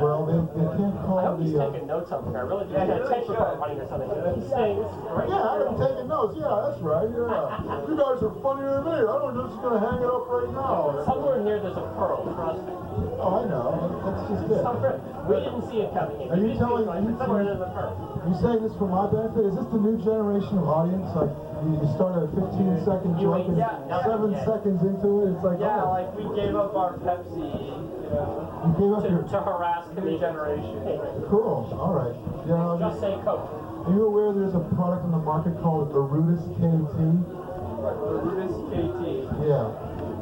Well, they can't I call hope he's the. taking notes on here. I really think he's got a tape recorder running or something. He's saying this is great. Yeah, I've been taking notes. Yeah, that's right. Yeah. You guys are funnier than me. I don't know. Just gonna hang it up right now. Somewhere in here there's a pearl, trust me. Oh, I know. That's just it. Somewhere, we didn't see it coming in. Are you telling me? Somewhere there's a pearl. You saying this for my benefit? Is this the new generation of audience? Like you start a 15-second joke and 7 seconds into it, it's like like we gave up our Pepsi, you know, you gave up your To harass the new new generation. cool. All right. You know, Just say Coke. are you aware there's a product on the market called Arudis KT? Arudis KT. Yeah.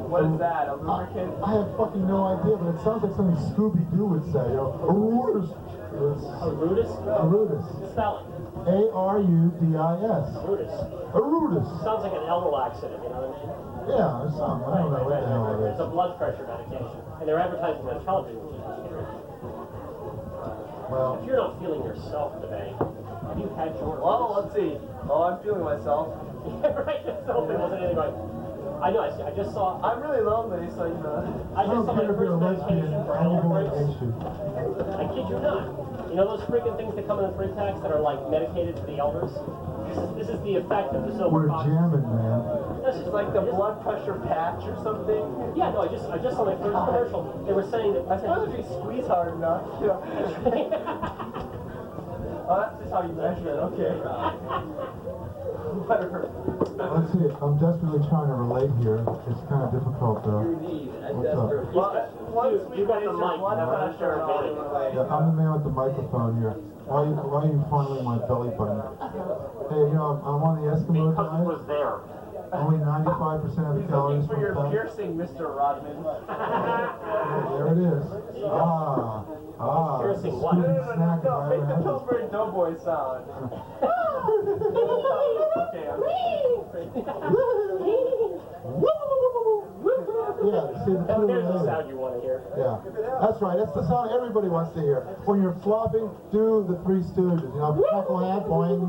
What is that? A lubricant? I have fucking no idea, but it sounds like something Scooby-Doo would say. You know, Arudis. Arudis? Arudis. Spell it. A-R-U-D-I-S. Arudis. Arudis. Sounds like an elbow accident, you know what I mean? Yeah, or something. I don't know what the hell it It's is. a blood pressure medication. And they're advertising on television, which is scary. Well, If you're not feeling yourself today, have you had your... Well, let's see. Oh, I'm feeling myself. Right, so there wasn't anything like... I know, I just saw... I'm really lonely, so you know. I I don't just saw my care if you're a first lesbian. medication for I'm elbow going breaks. against you. I kid you not. You know those freaking things that come in the 3-packs that are like medicated for the elders? This is the effect of the silver We're fox. jamming, man. That's just It's like the blood pressure patch or something. Yeah, no, I just saw my first commercial. They were saying that... I suppose if you squeeze hard enough, you know. Oh, that's just how you measure it. Okay. Whatever. Let's see. I'm desperately trying to relate here. It's kind of difficult, though. What's up? Once You got the mic. blood pressure, Yeah, I'm the man with the microphone here. Why are you fondling my belly button? Hey, you know, I'm on the Eskimo Because it was diet. there. Only 95% of the He's calories looking for from your fat. piercing, Mr. Rodman. There it is. Piercing what? Scooping snack if I Make ever the had it. Pillsbury Doughboy sound. Okay, Yeah, see the Oh, two there's the later. sound you want to hear. Yeah, that's right. That's the sound everybody wants to hear. When you're flopping, do the Three Stooges. You know, knuckle hand, boing.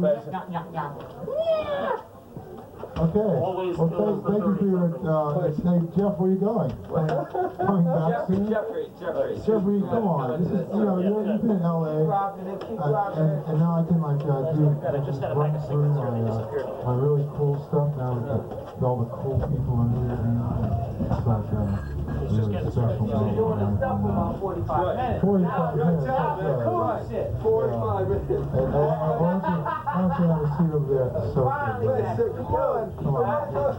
Okay. Always Well, fills the thank you for your. Hey, Jeff, where are you going? Coming back soon. Jeffrey, come on. This is, you know, you've been in LA, and now I can like just had a run pack of through cigarettes here, they disappeared. my really cool stuff now with all the cool people in here. It's like really special moment. doing the stuff for about 45 minutes. 45 minutes. Cool shit. 45 minutes. And why don't you have a seat over there at the sofa? Come on. Come on.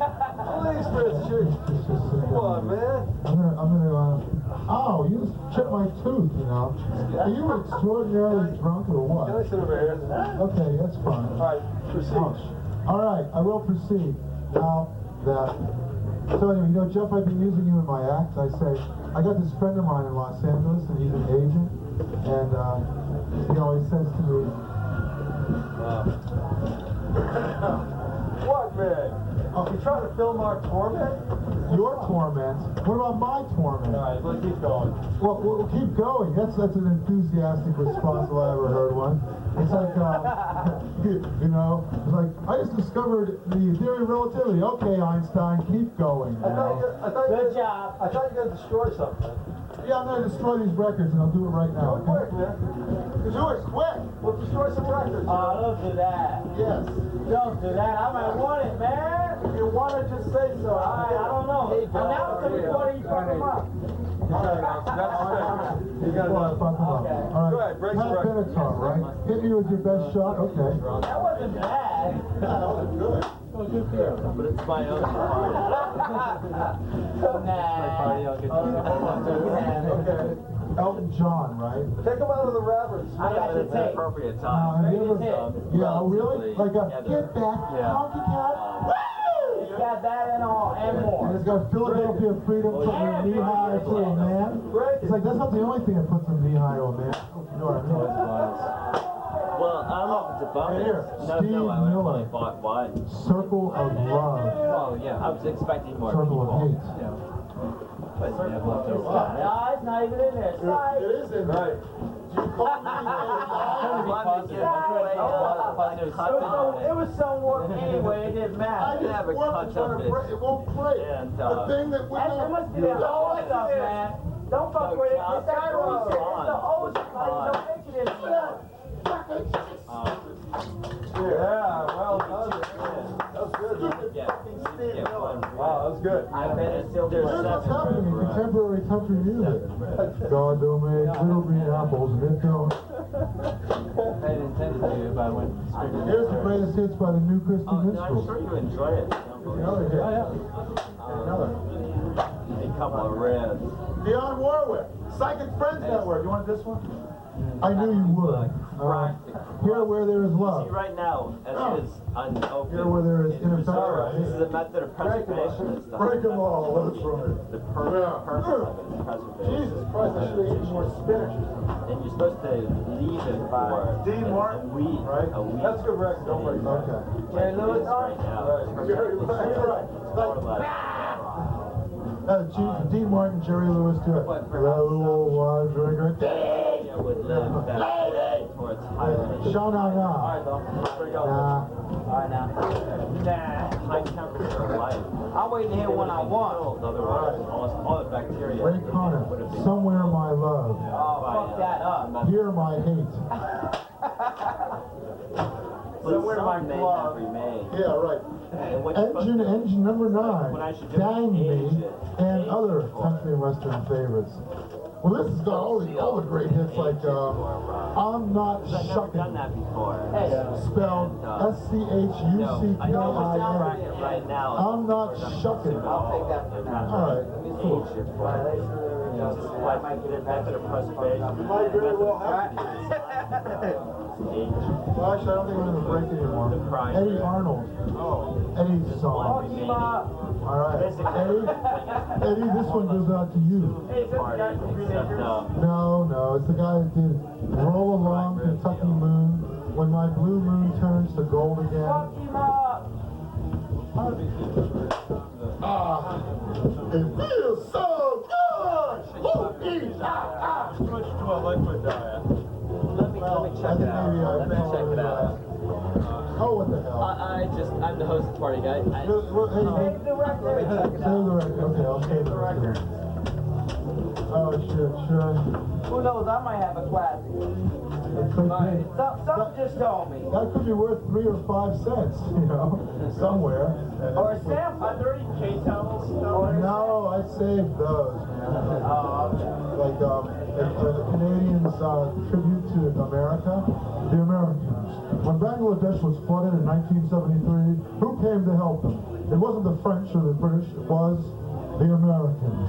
Please, Chris. Come on, man. I'm gonna, oh, you just chipped my tooth, you know. Are you extraordinarily drunk or what? Can I sit over here? Okay, that's fine. Alright, proceed. All right, I will proceed. Now that, so anyway, you know, Jeff, I've been using you in my act. I say, I got this friend of mine in Los Angeles, and he's an agent, and he always says to me, What, man? You trying to film our torment? your torment? What about my torment? Alright, let's keep going. Well, we'll keep going. That's an enthusiastic response if I ever heard one. It's like, you know, it's like, I just discovered the theory of relativity. Okay, Einstein, keep going. You know? Good job. I thought you were going to destroy something. Yeah, I'm going to destroy these records, and I'll do it right now. Do it quick, man. Do it quick. We'll destroy some records. Don't do that. Yes. Don't do that. I might want it, man. If you want to, just say so. I don't know. Announce it before you fuck them up. You got Well, it. fuck them up. Okay. All right. Go ahead, break the Pat record. Benatar, right? Hit me with your best shot. Okay. That was wasn't bad. That was good. But it's my own party. Okay. Elton John, right? Take him out of the rappers. I got your an appropriate time. Have you ever, yeah, really? Like a get back, Yeah. honky cat. You got that and all, and And more. it's got Philadelphia freedom from your knee high to a man. It's like that's not the only thing that puts them knee high to a man. You know what I mean? Well, I don't know if it's a bonus. Here, No, Steve I would Miller. only bought one. Circle of love. Oh, yeah. I was expecting more Circle of people. hate. Yeah. But you have leftover. No, it's not even in there. Sorry. It is in there. Do you call me? It was so warped anyway, it didn't matter. I have a cut of it. It won't break. And, The thing that we That must be the old stuff, man. Don't fuck with it. It's that old shit. It's the old stuff. Don't make it in there. Yeah, well done. That was good. Wow, that was good. I bet it's still there's Here's what's seven happening in red contemporary country music. God don't make little green apples and it don't. I didn't intend to do it, but I went straight to Here's the greatest hits by the New Christy Oh, no, I'm Minstrels. sure you enjoy it. Another hit. Another. A couple of reds. Dionne Warwick, Psychic Friends Network. You want this one? I knew you would. Here where there is See, love. right now, as it is unopened, Here where there is in reserve, ineffective. this is a method of preservation. It's the, Break them all, let's run it. the purpose of it is preservation. Jesus Christ, I should have eaten more spinach. And you're supposed to leave it for Dean Martin, a week, right? a week. That's good record, don't worry. Okay. Jerry Lewis right now. Jerry Lewis, right. More or less. Dean Martin, Jerry Lewis, do it. That little wine drinker. Yeah, would live better towards higher. Shana na. Alright, though. Nah. Alright now. Nah. High temperature life. I'm waiting to hear one I want. Otherwise, almost all the bacteria. Ray Connor, Somewhere My Love. Oh, fuck that up. Here My Hate. Somewhere my glove. Remain. Yeah, right. And what you're supposed Engine to- number 9, What I should do Dang is age Me, it. and Age other it for country and western favorites. Well, this has got all the great hits like I'm Not I've never done Shuckin', that before. spelled No, I know it's SCHUCKIN. right now. I'm Not Shuckin'. I'll take that for now. All right, cool. Age it for it. I might get a method of preservation. You might very well have to. Age. Well, actually, I don't think we're going to break anymore. The prime. Eddie Arnold. Eddie's song. All right. Eddie, this one goes out to you. Except, No, it's the guy that did Roll Along Kentucky Moon, When My Blue Moon Turns to Gold Again. It feels so good! Switch to a liquid diet. let me check it out. Let me check it out. Oh, what the hell? I'm the host of the party, guy. Hey, Save the record. save the record. Okay, I'll save the record. Oh, shit, should I? Who knows? I might have a classic. It could be. Something just told me. That could be worth 3 or 5 cents, you know, somewhere. Or a sample. Are there any K-Towels? No, I saved those, man. Oh, okay. Like the Canadians' tribute to America, the Americans. When Bangladesh was flooded in 1973, who came to help them? It wasn't the French or the British, it was the Americans.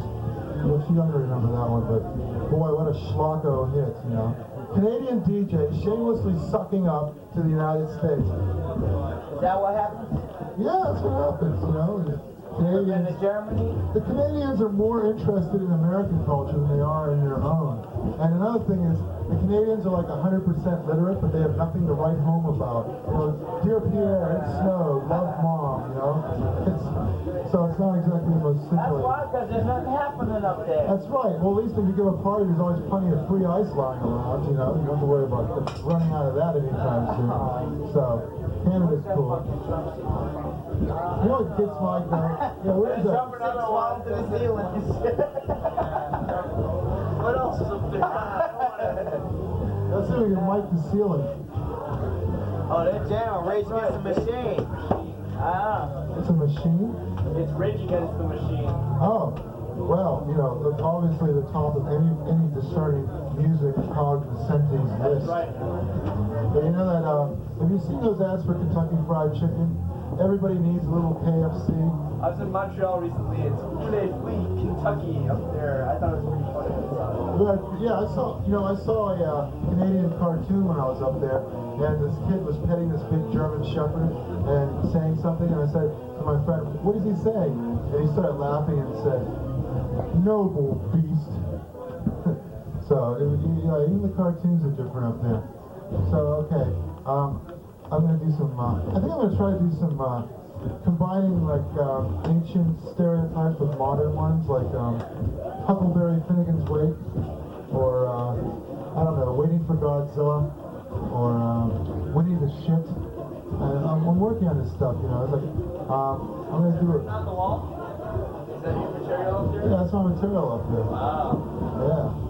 You're too young to remember that one, but boy, what a schlocko hit, you know. Canadian DJ shamelessly sucking up to the United States. Is that what happened? Yeah, that's what happens, you know. In Canadians, Germany? the Canadians are more interested in American culture than they are in their own. And another thing is, the Canadians are like 100% literate, but they have nothing to write home about. You know, Dear Pierre, it snowed, love Mom, you know? So it's not exactly the most That's scintillating. why, because there's nothing happening up there. That's right. Well, at least if you give a party, there's always plenty of free ice lying around, you know? You don't have to worry about running out of that anytime soon. So, Canada's cool. You know what gets my yeah, where is that? Jumping out of wall to the ceiling. What else is up there? Let's see if we can mic the ceiling. Oh, that jam, Rage Against the Machine. Ah. It's a machine? It's Rage Against the Machine. Oh. Well, you know, obviously the top of any discerning music cognoscente's list. Right. But you know that, have you seen those ads for Kentucky Fried Chicken? Everybody needs a little KFC. I was in Montreal recently. It's Flee, Kentucky up there. I thought it was pretty funny. But, yeah, I saw a Canadian cartoon when I was up there, and this kid was petting this big German Shepherd and saying something, and I said to my friend, "What is he saying?" And he started laughing and said, "Noble beast." So, you know, even the cartoons are different up there. So, okay, I'm going to do some, I think I'm going to try to do some, combining, like, ancient stereotypes with modern ones, like, Huckleberry Finnegan's Wake, or, I don't know, Waiting for Godzilla, or, Winnie the Shit. I'm working on this stuff, you know, it's like, I'm going to do it. On the wall? Is that your material up there? Yeah, that's my material up there. Wow. Yeah.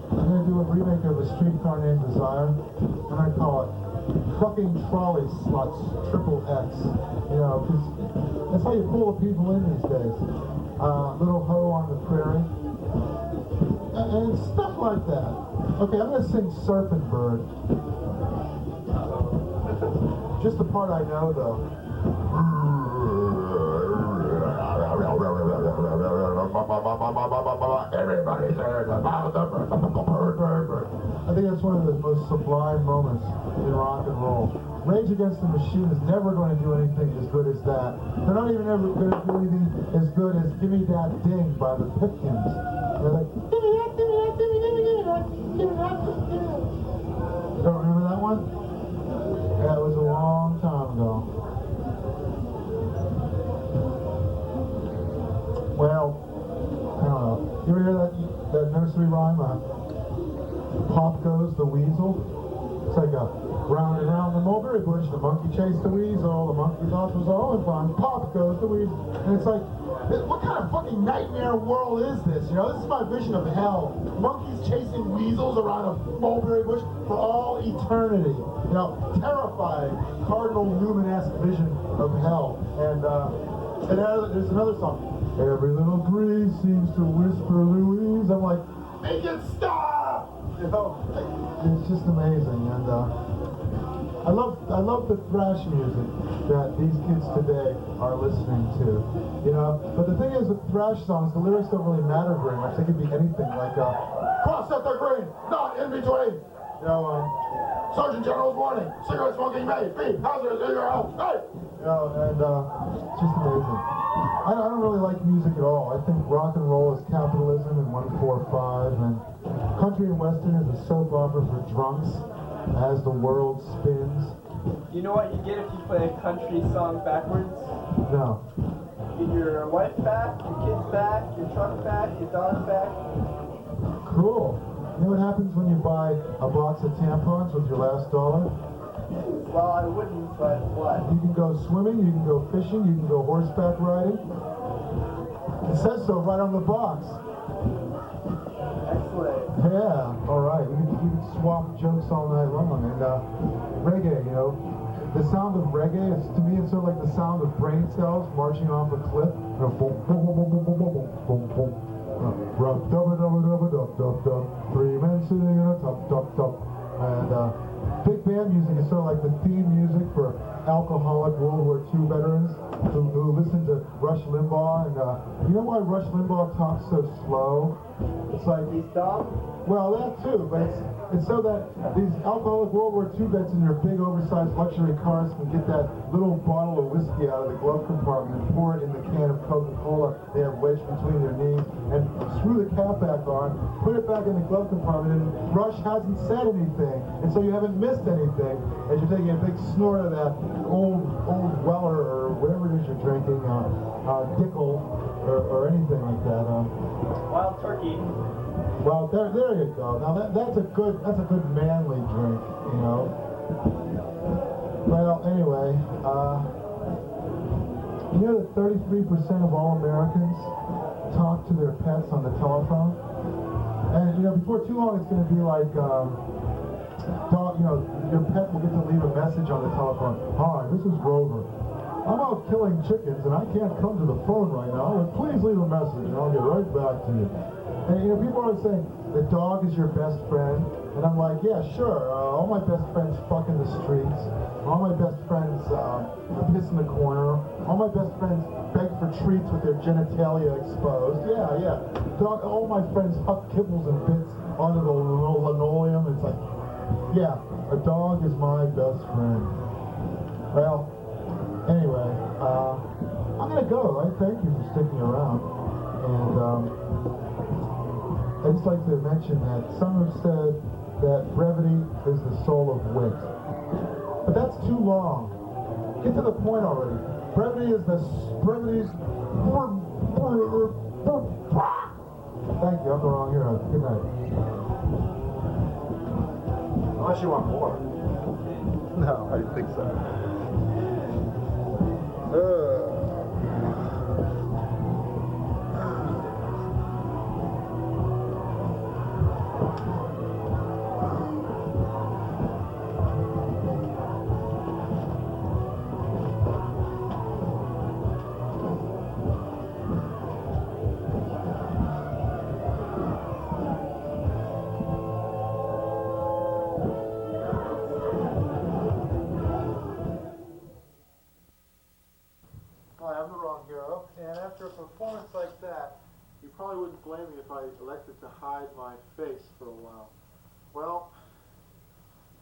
I'm going to do a remake of A Streetcar Named Desire, and I call it Fucking Trolley Sluts Triple X. You know, because that's how you pull the people in these days. Little Hoe on the Prairie. And stuff like that. Okay, I'm going to sing Surfing Bird. Just the part I know, though. Everybody's heard about the bird. I think that's one of the most sublime moments in rock and roll. Rage Against the Machine is never going to do anything as good as that. They're not even ever going to do anything as good as Give Me That Ding by the Pipkins. They're like, give me that, give me that, give me that, give me that, give me that, give me that. You don't remember that one? Yeah, it was a long time ago. Well, I don't know. You ever hear that nursery rhyme? Pop goes the weasel. It's like a round and round the mulberry bush, the monkey chased the weasel, the monkey thought it was all in fun. Pop goes the weasel. And it's like, what kind of fucking nightmare world is this? You know, this is my vision of hell. Monkeys chasing weasels around a mulberry bush for all eternity. You know, terrifying, Cardinal Newman-esque vision of hell. And there's another song. Every little breeze seems to whisper Louise. I'm like, make it stop! You know, it's just amazing. And I love the thrash music that these kids today are listening to. You know, but the thing is with thrash songs, the lyrics don't really matter very much. They could be anything like cross at the green, not in between. You know, Sergeant General's warning, cigarette smoking may be hazardous in your house. Hey! You know, and it's just amazing. I don't really like music at all. I think rock and roll is capitalism and 145, and country and western is a soap opera for drunks as the world spins. You know what you get if you play a country song backwards? No. Get your wife back, your kids back, your truck back, your dog back. Cool. You know what happens when you buy a box of tampons with your last dollar? Well, I wouldn't, but what? You can go swimming, you can go fishing, you can go horseback riding. It says so right on the box. Excellent. Yeah, all right. We can swap jokes all night long. And reggae, you know, the sound of reggae, to me, it's sort of like the sound of brain cells marching off a cliff. You know, boom, boom, boom, boom, boom, boom, boom, boom, boom. Rub, dub, dub, dub, dub, dub, dub. 3 men sitting in a tub, tub, tub. And big band music is sort of like the theme music for alcoholic World War II veterans who listen to Rush Limbaugh. And you know why Rush Limbaugh talks so slow? It's like He's dumb? well, that too, but it's so that these alcoholic World War II vets in their big oversized luxury cars can get that little bottle of whiskey out of the glove compartment and pour it in the can of Coca-Cola they have wedged between their knees and screw the cap back on, put it back in the glove compartment, and Rush hasn't said anything, and so you haven't missed anything as you're taking a big snort of that old Weller or whatever it is you're drinking, Dickel or anything like that. Wild turkey. Well, there you go. Now that's a good manly drink, you know. Well, anyway, you know that 33% of all Americans talk to their pets on the telephone, and you know before too long it's going to be like, you know, your pet will get to leave a message on the telephone. Hi, this is Rover. I'm out killing chickens and I can't come to the phone right now, but please leave a message and I'll get right back to you. And you know, people always say, the dog is your best friend. And I'm like, yeah, sure. All my best friends fuck in the streets. All my best friends piss in the corner. All my best friends beg for treats with their genitalia exposed. Yeah. All my friends huck kibbles and bits onto the linoleum. It's like, yeah, a dog is my best friend. Well, anyway, I'm gonna go. I thank you for sticking around. And I'd just like to mention that some have said that brevity is the soul of wit. But that's too long. Get to the point already. Brevity's... Thank you, I'm the wrong hero. Good night. Unless you want more. No, I think so. I'm the wrong hero, and after a performance like that, you probably wouldn't blame me if I elected to hide my face for a while. Well,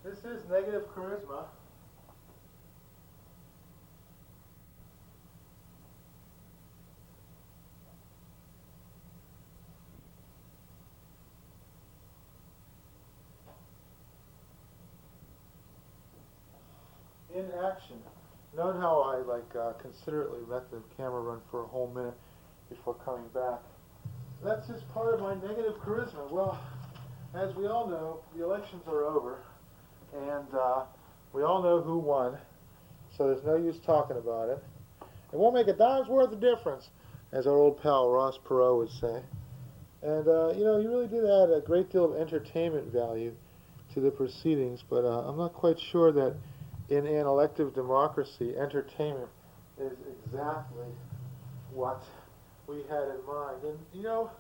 this is negative charisma. In action. Note how I considerately let the camera run for a whole minute before coming back. That's just part of my negative charisma. Well, as we all know, the elections are over, and we all know who won, so there's no use talking about it. It won't make a dime's worth of difference, as our old pal Ross Perot would say. And, you know, he really did add a great deal of entertainment value to the proceedings, but I'm not quite sure that in an elective democracy, entertainment is exactly what we had in mind. And, you know,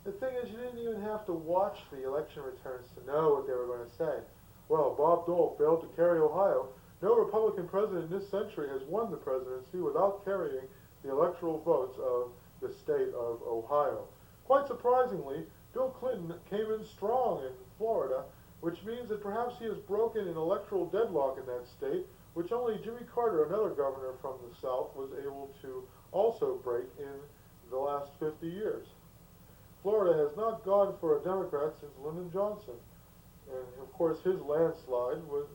the thing is, you didn't even have to watch the election returns to know what they were going to say. Well, Bob Dole failed to carry Ohio. No Republican president in this century has won the presidency without carrying the electoral votes of the state of Ohio. Quite surprisingly, Bill Clinton came in strong in Florida, which means that perhaps he has broken an electoral deadlock in that state, which only Jimmy Carter, another governor from the South, was able to also break in the last 50 years. Florida has not gone for a Democrat since Lyndon Johnson. And, of course, his landslide was,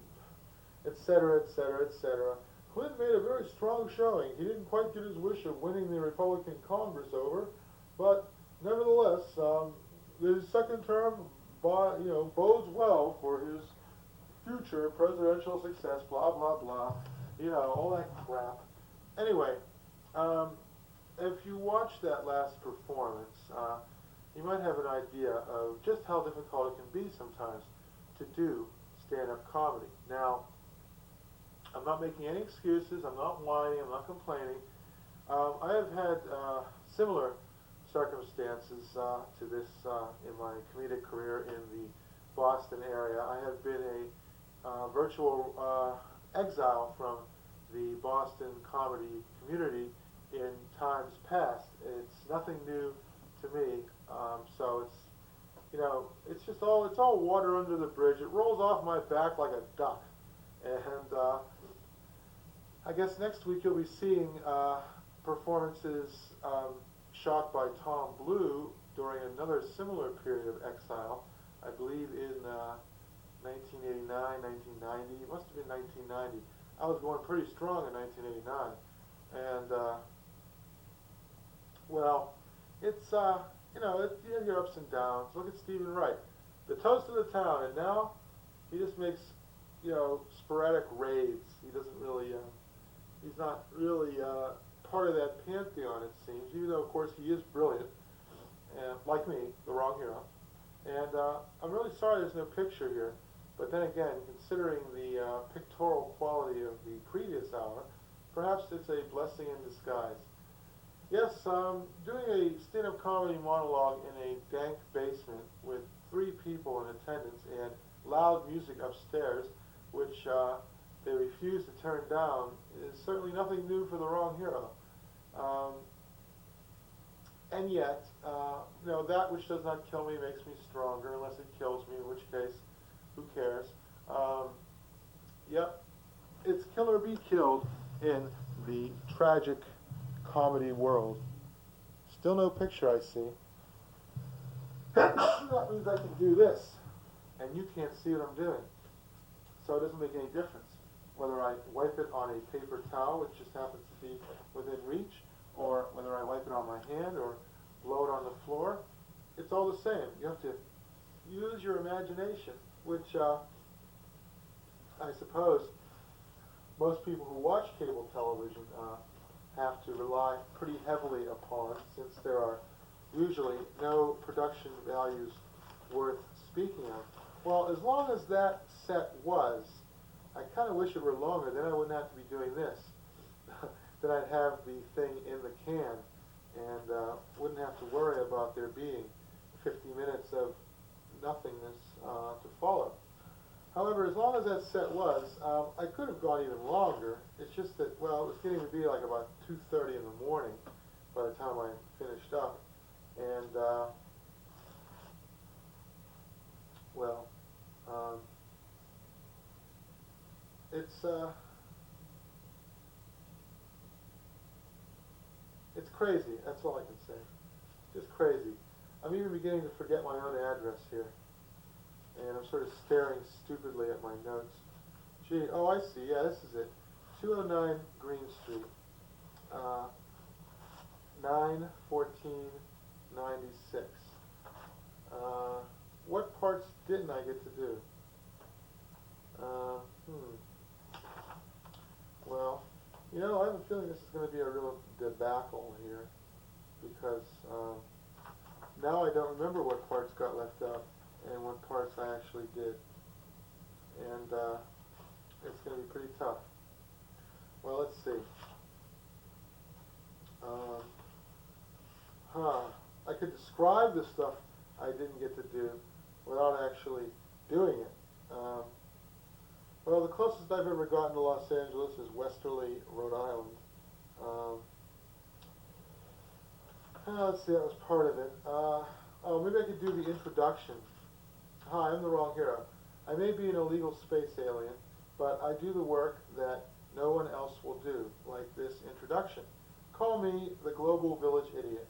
etc., etc., etc. Clinton made a very strong showing. He didn't quite get his wish of winning the Republican Congress over, but nevertheless, his second term bodes well for his future presidential success, blah, blah, blah, you know, all that crap. Anyway, if you watch that last performance, you might have an idea of just how difficult it can be sometimes to do stand-up comedy. Now, I'm not making any excuses, I'm not whining, I'm not complaining. I have had similar circumstances to this in my comedic career in the Boston area. I have been a virtual exile from the Boston comedy community in times past. It's nothing new to me, so it's, you know, it's all water under the bridge. It rolls off my back like a duck, and I guess next week you'll be seeing performances shot by Tom Blue during another similar period of exile, I believe in 1989, 1990. It must have been 1990. I was going pretty strong in 1989, and well, it's you know, you have your ups and downs. Look at Stephen Wright, the toast of the town, and now he just makes, you know, sporadic raids. He doesn't really, he's not really part of that pantheon, it seems, even though, of course, he is brilliant, and like me, the wrong hero. And I'm really sorry there's no picture here, but then again, considering the pictorial quality of the previous hour, Perhaps it's a blessing in disguise. Yes, doing a stand-up comedy monologue in a dank basement with 3 people in attendance and loud music upstairs, which they refuse to turn down, is certainly nothing new for the wrong hero. And yet, that which does not kill me makes me stronger, unless it kills me, in which case, who cares? Yep, it's kill or be killed in the tragic comedy world. Still no picture, I see. That means I can do this, and you can't see what I'm doing. So it doesn't make any difference whether I wipe it on a paper towel, which just happens to be within reach, or whether I wipe it on my hand or blow it on the floor. It's all the same. You have to use your imagination, which I suppose most people who watch cable television have to rely pretty heavily upon, since there are usually no production values worth speaking of. Well, as long as that set was, I kind of wish it were longer, then I wouldn't have to be doing this. Then I'd have the thing in the can and wouldn't have to worry about there being 50 minutes of nothingness to follow. However, as long as that set was, I could have gone even longer. It's just that, well, it was getting to be like about 2:30 in the morning by the time I finished up. And, well, it's crazy. That's all I can say. Just crazy. I'm even beginning to forget my own address here. And I'm sort of staring stupidly at my notes. Gee, oh, I see. Yeah, this is it. 209 Green Street. 9/14/96. What parts didn't I get to do? Well, I have a feeling this is going to be a real debacle here, because now I don't remember what parts got left out and what parts I actually did. And it's going to be pretty tough. Well, let's see. I could describe the stuff I didn't get to do without actually doing it. Well, the closest I've ever gotten to Los Angeles is Westerly, Rhode Island. Let's see, that was part of it. Maybe I could do the introduction. Hi, I'm the wrong hero. I may be an illegal space alien, but I do the work that no one else will do, like this introduction. Call me the Global Village Idiot.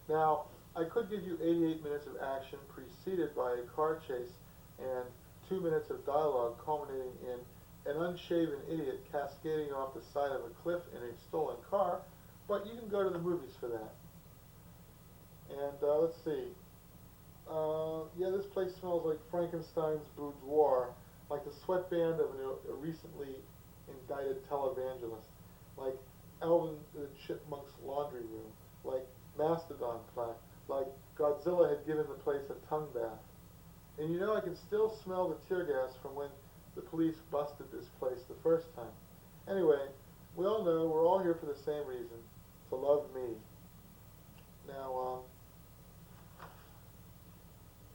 Now, I could give you 88 minutes of action preceded by a car chase and 2 minutes of dialogue culminating in an unshaven idiot cascading off the side of a cliff in a stolen car, but you can go to the movies for that. And let's see. Yeah, this place smells like Frankenstein's boudoir, like the sweatband of a recently indicted televangelist, like Alvin the Chipmunk's laundry room, like Mastodon plaque, like Godzilla had given the place a tongue bath. And I can still smell the tear gas from when the police busted this place the first time. Anyway, we all know we're all here for the same reason, to love me. Now,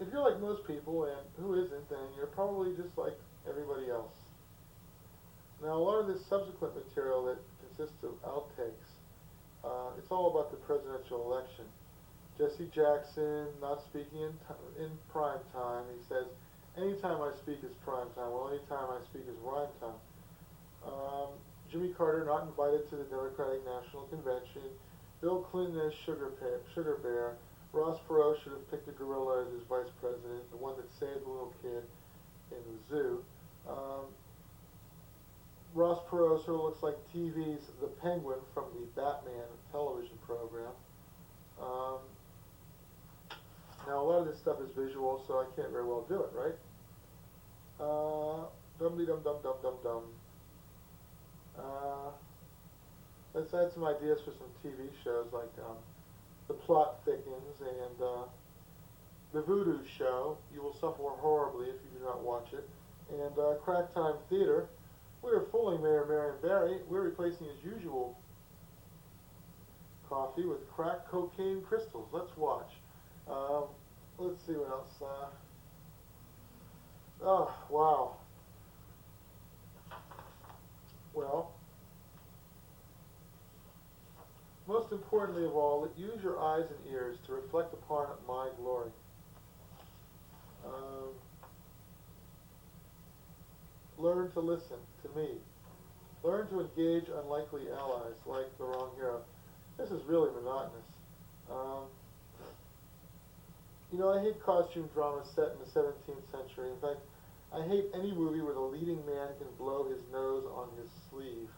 if you're like most people, and who isn't, then you're probably just like everybody else. Now, a lot of this subsequent material that consists of outtakes, it's all about the presidential election. Jesse Jackson not speaking in prime time. He says, anytime I speak is prime time. Well, anytime I speak is rhyme time. Jimmy Carter not invited to the Democratic National Convention. Bill Clinton as Sugar Bear. Ross Perot should have picked a gorilla as his vice president, the one that saved the little kid in the zoo. Ross Perot sort of looks like TV's The Penguin from the Batman television program. Now, a lot of this stuff is visual, so I can't very well do it, right? Dum-de-dum-dum-dum-dum-dum. Let's add some ideas for some TV shows, like The Plot Thickens and The Voodoo Show. You will suffer horribly if you do not watch it. And Crack Time Theater, We were fooling Mayor Marion Barry. We're replacing his usual coffee with crack cocaine crystals. Let's watch. Let's see what else. Oh, wow. Well, most importantly of all, use your eyes and ears to reflect upon my glory. Learn to listen to me. Learn to engage unlikely allies like the wrong hero. This is really monotonous. You know, I hate costume dramas set in the 17th century. In fact, I hate any movie where the leading man can blow his nose on his sleeve.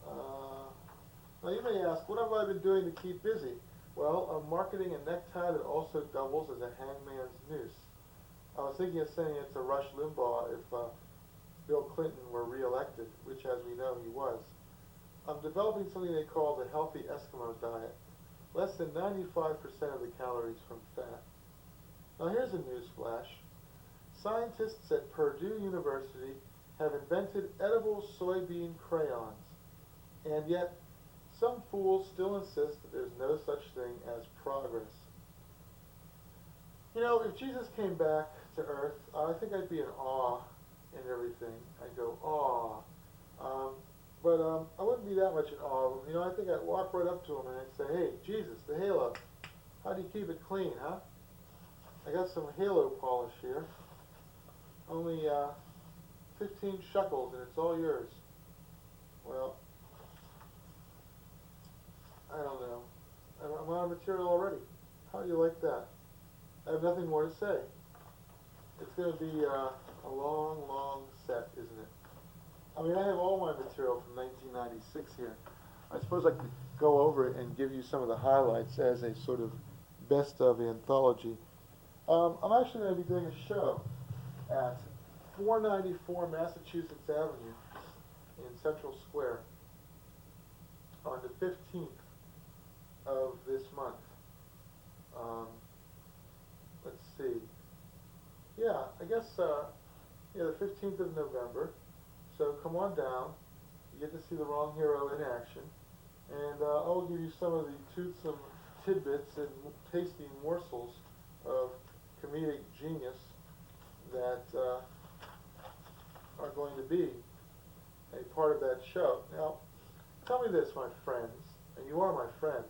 Now you may ask, what have I been doing to keep busy? Well, I'm marketing a necktie that also doubles as a hangman's noose. I was thinking of sending it to Rush Limbaugh if Bill Clinton were re-elected, which, as we know, he was. I'm developing something they call the healthy Eskimo diet. Less than 95% of the calories from fat. Now here's a news flash. Scientists at Purdue University have invented edible soybean crayons. And yet, some fools still insist that there's no such thing as progress. You know, if Jesus came back to earth, I think I'd be in awe and everything. I'd go, awe. But I wouldn't be that much in awe of him. You know, I think I'd walk right up to him and I'd say, hey, Jesus, the halo, how do you keep it clean, huh? I got some halo polish here. Only 15 shekels and it's all yours. Well, I don't know. I'm out of material already. How do you like that? I have nothing more to say. It's going to be a long, long set, isn't it? I mean, I have all my material from 1996 here. I suppose I could go over it and give you some of the highlights as a sort of best of anthology. I'm actually going to be doing a show at 494 Massachusetts Avenue in Central Square on the 15th of this month. Let's see. Yeah, I guess the 15th of November. So come on down. You get to see the wrong hero in action, and I'll give you some of the toothsome tidbits and tasty morsels of comedic genius that are going to be a part of that show. Now, tell me this, my friends, and you are my friends.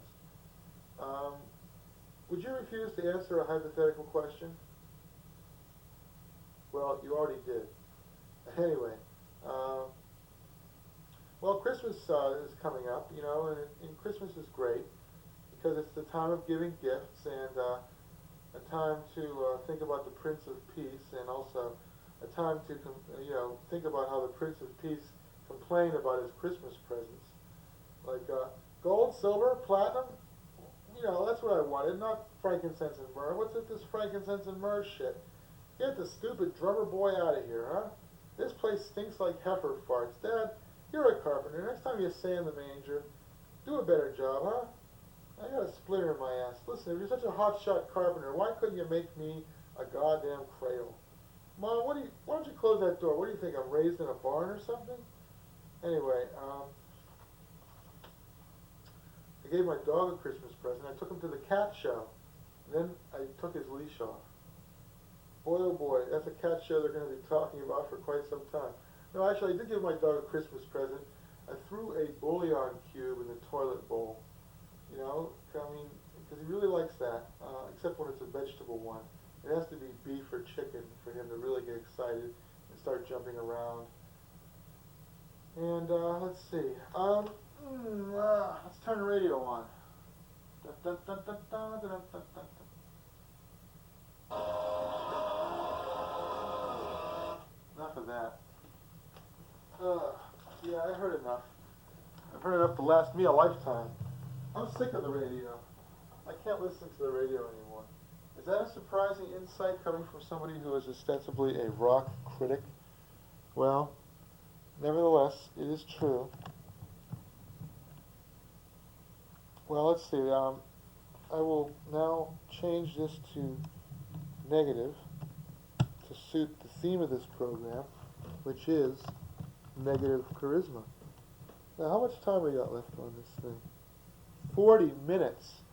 Would you refuse to answer a hypothetical question? Well, you already did. Anyway, well, Christmas is coming up, you know, and Christmas is great because it's the time of giving gifts and a time to think about the Prince of Peace, and also a time to think about how the Prince of Peace complained about his Christmas presents, like gold, silver, platinum. You know, that's what I wanted, not frankincense and myrrh. What's with this frankincense and myrrh shit? Get the stupid drummer boy out of here, huh? This place stinks like heifer farts. Dad, you're a carpenter. Next time you sand the manger, do a better job, huh? I got a splinter in my ass. Listen, if you're such a hotshot carpenter, why couldn't you make me a goddamn cradle? Mom, why don't you close that door? What do you think, I'm raised in a barn or something? Anyway, I gave my dog a Christmas present. I took him to the cat show. Then I took his leash off. Boy, oh boy, that's a cat show they're going to be talking about for quite some time. No, actually, I did give my dog a Christmas present. I threw a bouillon cube in the toilet bowl. You know, I mean, because he really likes that, except when it's a vegetable one. It has to be beef or chicken for him to really get excited and start jumping around. And let's see. Let's turn the radio on. Dun, dun, dun, dun, dun, dun, dun, dun, dun. Enough of that. Yeah, I heard enough. I've heard enough to last me a lifetime. I'm sick of the radio. I can't listen to the radio anymore. Is that a surprising insight coming from somebody who is ostensibly a rock critic? Well, nevertheless, it is true. Well, let's see. I will now change this to negative to suit the theme of this program, which is negative charisma. Now, how much time we got left on this thing? 40 minutes.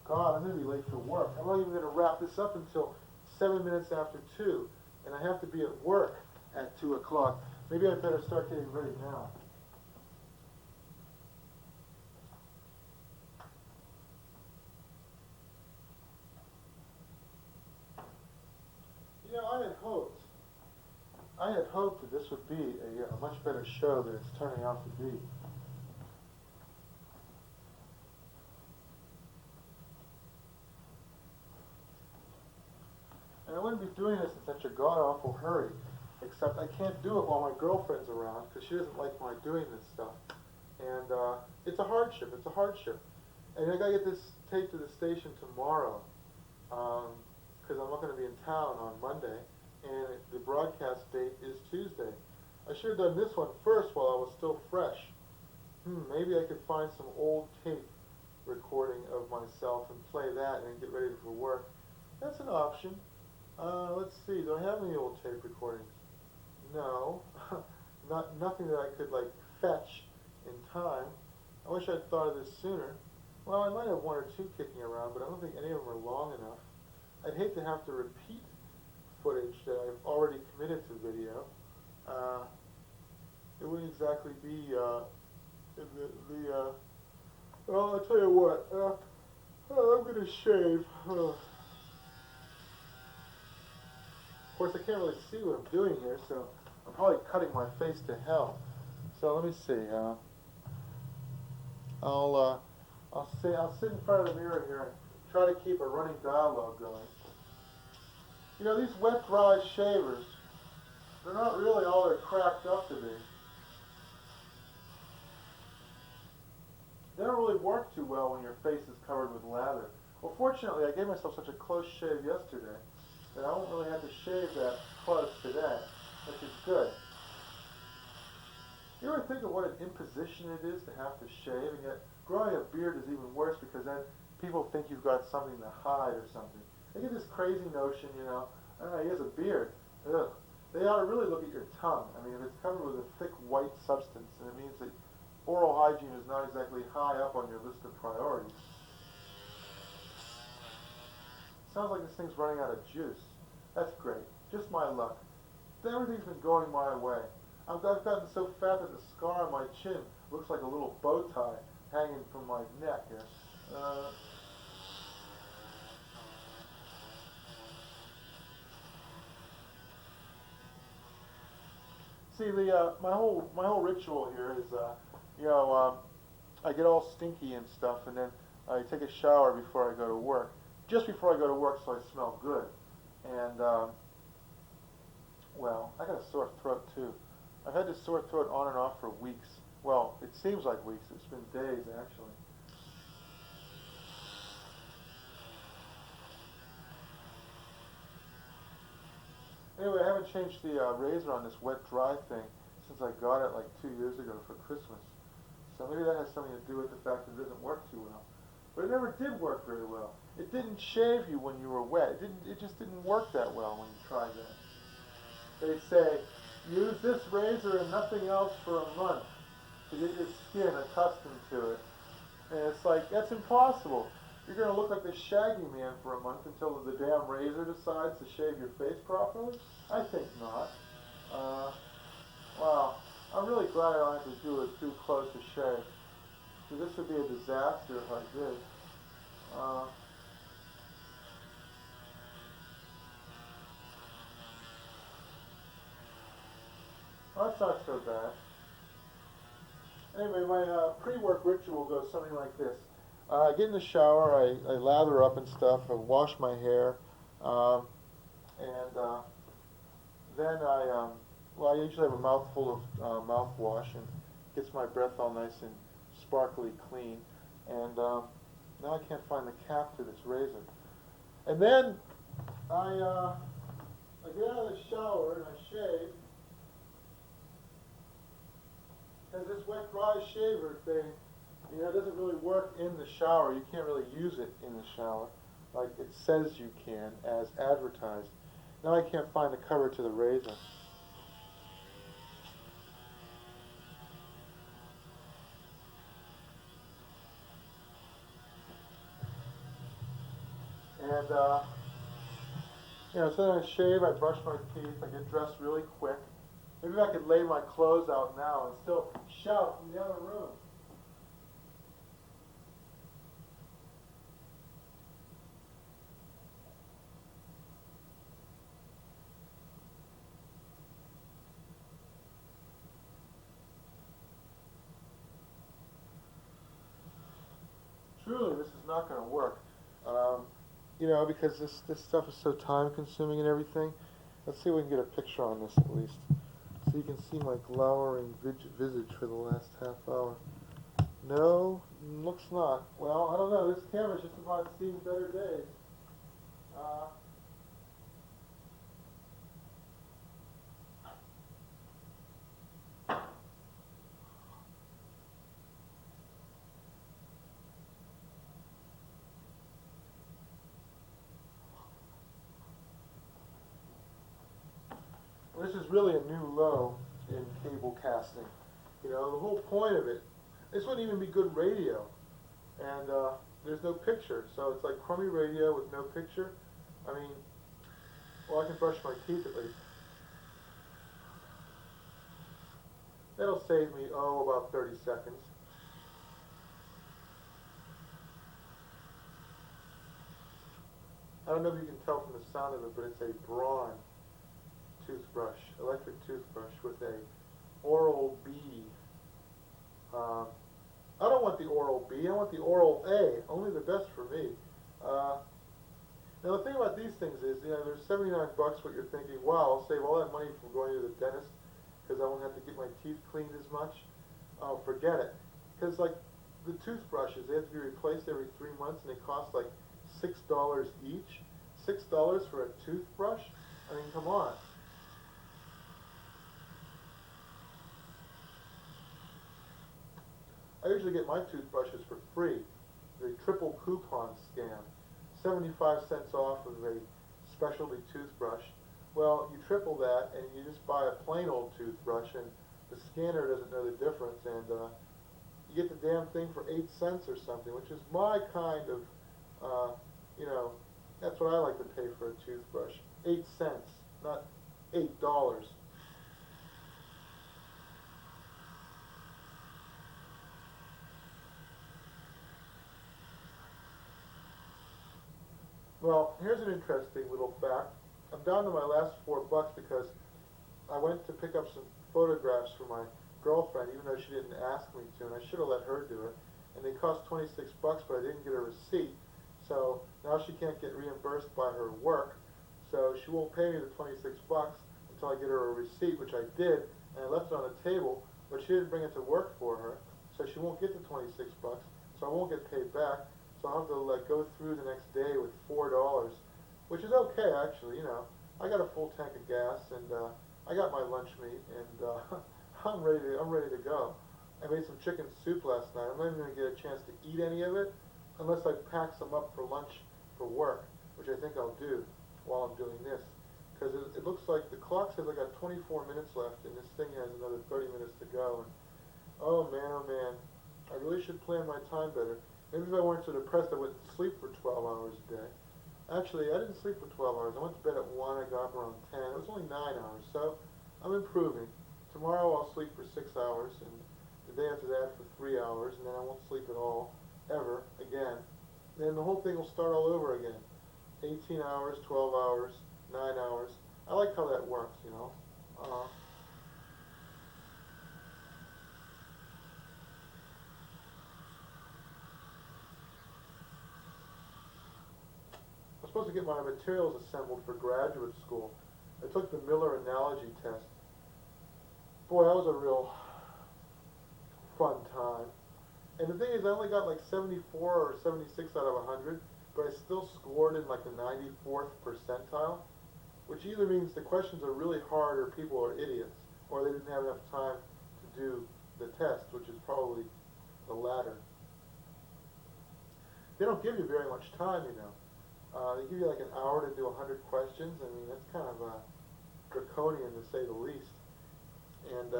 God, I'm going to be late for work. I'm not even going to wrap this up until 7 minutes after 2. And I have to be at work at 2 o'clock. Maybe I better start getting ready now. You know, I had hoped that this would be a much better show than it's turning out to be. And I wouldn't be doing this in such a god-awful hurry, except I can't do it while my girlfriend's around, because she doesn't like my doing this stuff. And it's a hardship, And I gotta get this tape to the station tomorrow, because I'm not gonna be in town on Monday, and the broadcast date is Tuesday. I should have done this one first while I was still fresh. Maybe I could find some old tape recording of myself and play that and then get ready for work. That's an option. Let's see, do I have any old tape recordings? No. Nothing that I could, like, fetch in time. I wish I'd thought of this sooner. Well, I might have one or two kicking around, but I don't think any of them are long enough. I'd hate to have to repeat footage that I've already committed to video. It wouldn't exactly be, well, I'll tell you what, I'm gonna shave. Of course, I can't really see what I'm doing here, so I'm probably cutting my face to hell. So let me see. I'll sit in front of the mirror here and try to keep a running dialogue going. You know, these wet, dry shavers, they're not really all they're cracked up to be. They don't really work too well when your face is covered with lather. Well, fortunately, I gave myself such a close shave yesterday that I won't really have to shave that close today, which is good. You ever think of what an imposition it is to have to shave? And yet, growing a beard is even worse because then people think you've got something to hide or something. They get this crazy notion, you know, he has a beard. Ugh. They ought to really look at your tongue. I mean, if it's covered with a thick white substance, then it means that oral hygiene is not exactly high up on your list of priorities. Sounds like this thing's running out of juice. That's great. Just my luck. Everything's been going my way. I've gotten so fat that the scar on my chin looks like a little bow tie hanging from my neck here. See, my whole ritual here is, I get all stinky and stuff, and then I take a shower before I go to work. Just before I go to work, so I smell good. And well, I got a sore throat too. I've had this sore throat on and off for weeks. Well, it seems like weeks. It's been days actually. Anyway, I haven't changed the razor on this wet dry thing since I got it like 2 years ago for Christmas. So maybe that has something to do with the fact that it doesn't work too well. But it never did work very well. It didn't shave you when you were wet. It just didn't work that well when you tried that. They say, use this razor and nothing else for a month to get your skin accustomed to it. And it's like, that's impossible. You're going to look like the Shaggy Man for a month until the damn razor decides to shave your face properly? I think not. Wow. I'm really glad I don't have to do it too close a shave. So this would be a disaster if I did. Well, that's not so bad. Anyway, my pre-work ritual goes something like this. I get in the shower, I lather up and stuff, I wash my hair, and then I usually have a mouthful of mouthwash and gets my breath all nice and sparkly clean. And now I can't find the cap to this razor. And then I get out of the shower and I shave. Because this wet dry shaver thing, you know, it doesn't really work in the shower. You can't really use it in the shower like it says you can as advertised. Now I can't find the cover to the razor. And, so then I shave, I brush my teeth, I get dressed really quick. Maybe I could lay my clothes out now and still shout from the other room. Truly, this is not going to work. Because this stuff is so time-consuming and everything. Let's see if we can get a picture on this at least. So you can see my glowering visage for the last half hour. No, looks not. Well, I don't know. This camera's just about seen better days. This is really a new low in cable casting. The whole point of it, this wouldn't even be good radio. And there's no picture, so it's like crummy radio with no picture. I mean, well, I can brush my teeth at least. That'll save me, about 30 seconds. I don't know if you can tell from the sound of it, but it's a Braun toothbrush, electric toothbrush with a Oral-B. I don't want the Oral-B, I want the Oral-A, only the best for me. Now the thing about these things is, there's 79 bucks, what you're thinking, wow, I'll save all that money from going to the dentist because I won't have to get my teeth cleaned as much. Oh, forget it. Because like the toothbrushes, they have to be replaced every 3 months and they cost like $6 each. $6 for a toothbrush? I mean, come on. I usually get my toothbrushes for free. The triple coupon scam. 75 cents off of a specialty toothbrush. Well, you triple that and you just buy a plain old toothbrush and the scanner doesn't know the difference and you get the damn thing for 8 cents or something, which is my kind of, that's what I like to pay for a toothbrush. 8 cents, not $8. Well, here's an interesting little fact. I'm down to my last $4 because I went to pick up some photographs for my girlfriend, even though she didn't ask me to, and I should have let her do it. And they cost 26 bucks, but I didn't get a receipt. So now she can't get reimbursed by her work. So she won't pay me the 26 bucks until I get her a receipt, which I did, and I left it on the table, but she didn't bring it to work for her. So she won't get the 26 bucks, so I won't get paid back. So I'll have to go through the next day with $4, which is okay actually. I got a full tank of gas and I got my lunch meat and I'm ready to go. I made some chicken soup last night. I'm not even going to get a chance to eat any of it unless I pack some up for lunch for work, which I think I'll do while I'm doing this. Because it looks like the clock says I got 24 minutes left and this thing has another 30 minutes to go. And, oh man, I really should plan my time better. Maybe if I weren't so depressed, I wouldn't sleep for 12 hours a day. Actually, I didn't sleep for 12 hours. I went to bed at 1, I got up around 10. It was only 9 hours, so I'm improving. Tomorrow I'll sleep for 6 hours, and the day after that for 3 hours, and then I won't sleep at all, ever, again. Then the whole thing will start all over again. 18 hours, 12 hours, 9 hours. I like how that works, I'm supposed to get my materials assembled for graduate school. I took the Miller analogy test. Boy, that was a real fun time. And the thing is, I only got like 74 or 76 out of 100, but I still scored in like the 94th percentile, which either means the questions are really hard or people are idiots, or they didn't have enough time to do the test, which is probably the latter. They don't give you very much time, They give you like an hour to do 100 questions. I mean, that's kind of draconian to say the least. And,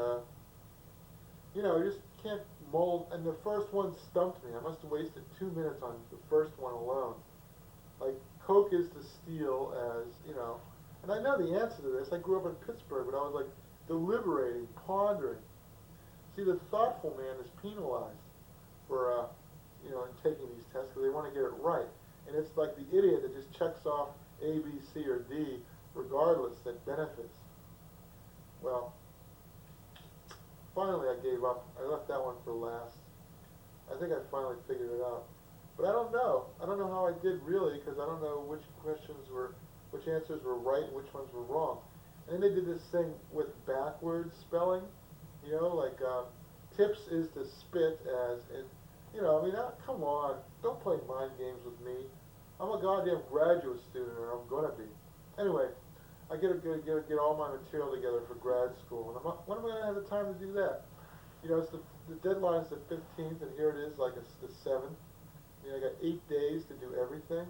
you just can't mold. And the first one stumped me. I must have wasted 2 minutes on the first one alone. like Coke is to steal as, you know, and I know the answer to this. I grew up in Pittsburgh, but I was like deliberating, pondering. See, the thoughtful man is penalized for, you know, in taking these tests because they want to get it right. And it's like the idiot that just checks off A, B, C, or D, regardless, that benefits. Well, finally I gave up. I left that one for last. I think I finally figured it out. But I don't know. I don't know how I did really, because I don't know which answers were right and which ones were wrong. And then they did this thing with backwards spelling. You know, like tips is to spit as, and you know, I mean, come on, don't play mind games with me. I'm a goddamn graduate student, or I'm gonna be. Anyway, I get all my material together for grad school, and when am I gonna have the time to do that? You know, it's the deadline's the 15th, and here it is, like it's the 7th. You know, I got 8 days to do everything.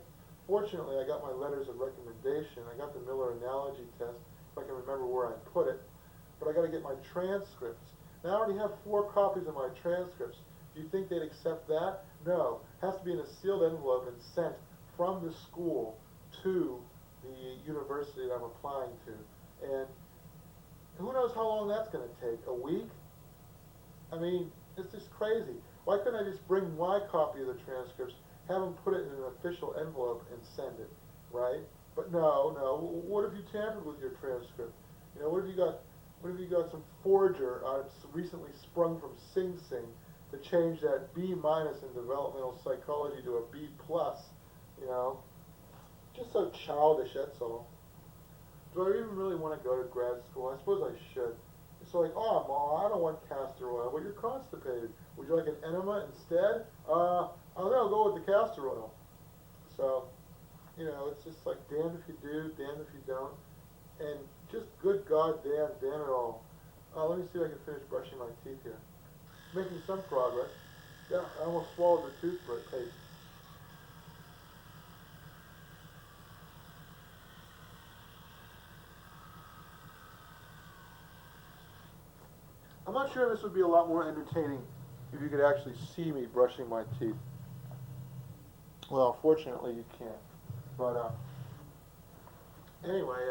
Fortunately, I got my letters of recommendation. I got the Miller analogy test, if I can remember where I put it. But I got to get my transcripts. Now, I already have 4 copies of my transcripts. Do you think they'd accept that? No. It has to be in a sealed envelope and sent from the school to the university that I'm applying to. And who knows how long that's going to take? A week? I mean, it's just crazy. Why couldn't I just bring my copy of the transcripts, have them put it in an official envelope and send it, right? But no. What if you tampered with your transcript? You know, what if you got some forger recently sprung from Sing Sing to change that B- in developmental psychology to a B+, you know? Just so childish, that's all. Do I even really want to go to grad school? I suppose I should. It's like, oh, Ma, I don't want castor oil. Well, you're constipated. Would you like an enema instead? I'll go with the castor oil. So, you know, it's just like, damned if you do, damned if you don't. And just good goddamn, damn it all. Let me see if I can finish brushing my teeth here. Making some progress. Yeah, I almost swallowed the toothpaste. I'm not sure this would be a lot more entertaining if you could actually see me brushing my teeth. Well, fortunately you can't. But, anyway,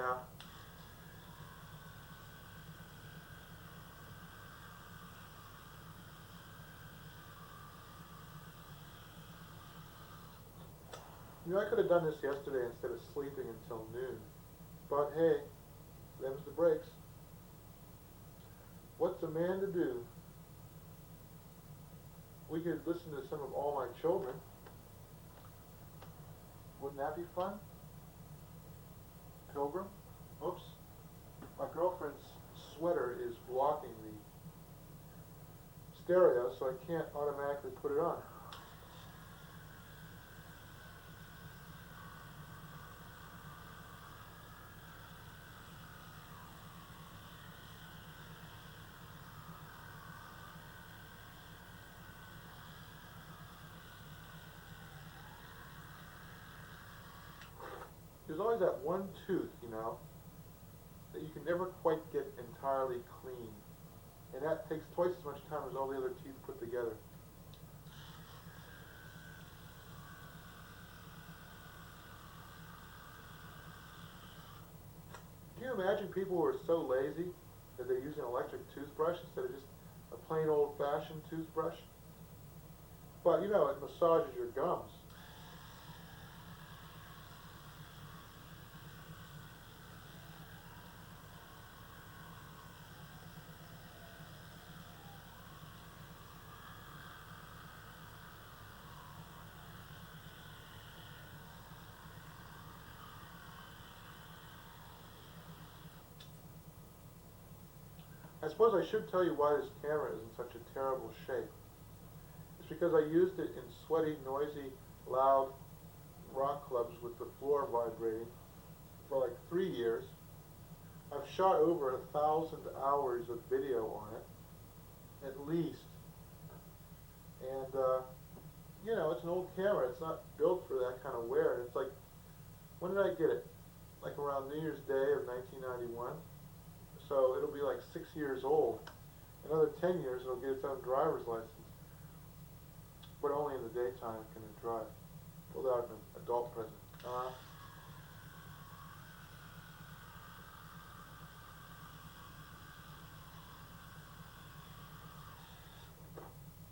you know, I could have done this yesterday instead of sleeping until noon. But hey, them's the breaks. What's a man to do? We could listen to some of All My Children. Wouldn't that be fun? Pilgrim? Oops. My girlfriend's sweater is blocking the stereo, so I can't automatically put it on. There's always that one tooth, you know, that you can never quite get entirely clean. And that takes twice as much time as all the other teeth put together. Can you imagine people who are so lazy that they use an electric toothbrush instead of just a plain old-fashioned toothbrush? But, you know, it massages your gums. I suppose I should tell you why this camera is in such a terrible shape. It's because I used it in sweaty, noisy, loud rock clubs with the floor vibrating for like 3 years. I've shot over 1,000 hours of video on it, at least. And, you know, it's an old camera. It's not built for that kind of wear. And it's like, when did I get it? Like around New Year's Day of 1991. So it'll be like 6 years old. Another 10 years it'll get its own driver's license. But only in the daytime can it drive, without an adult present. Uh,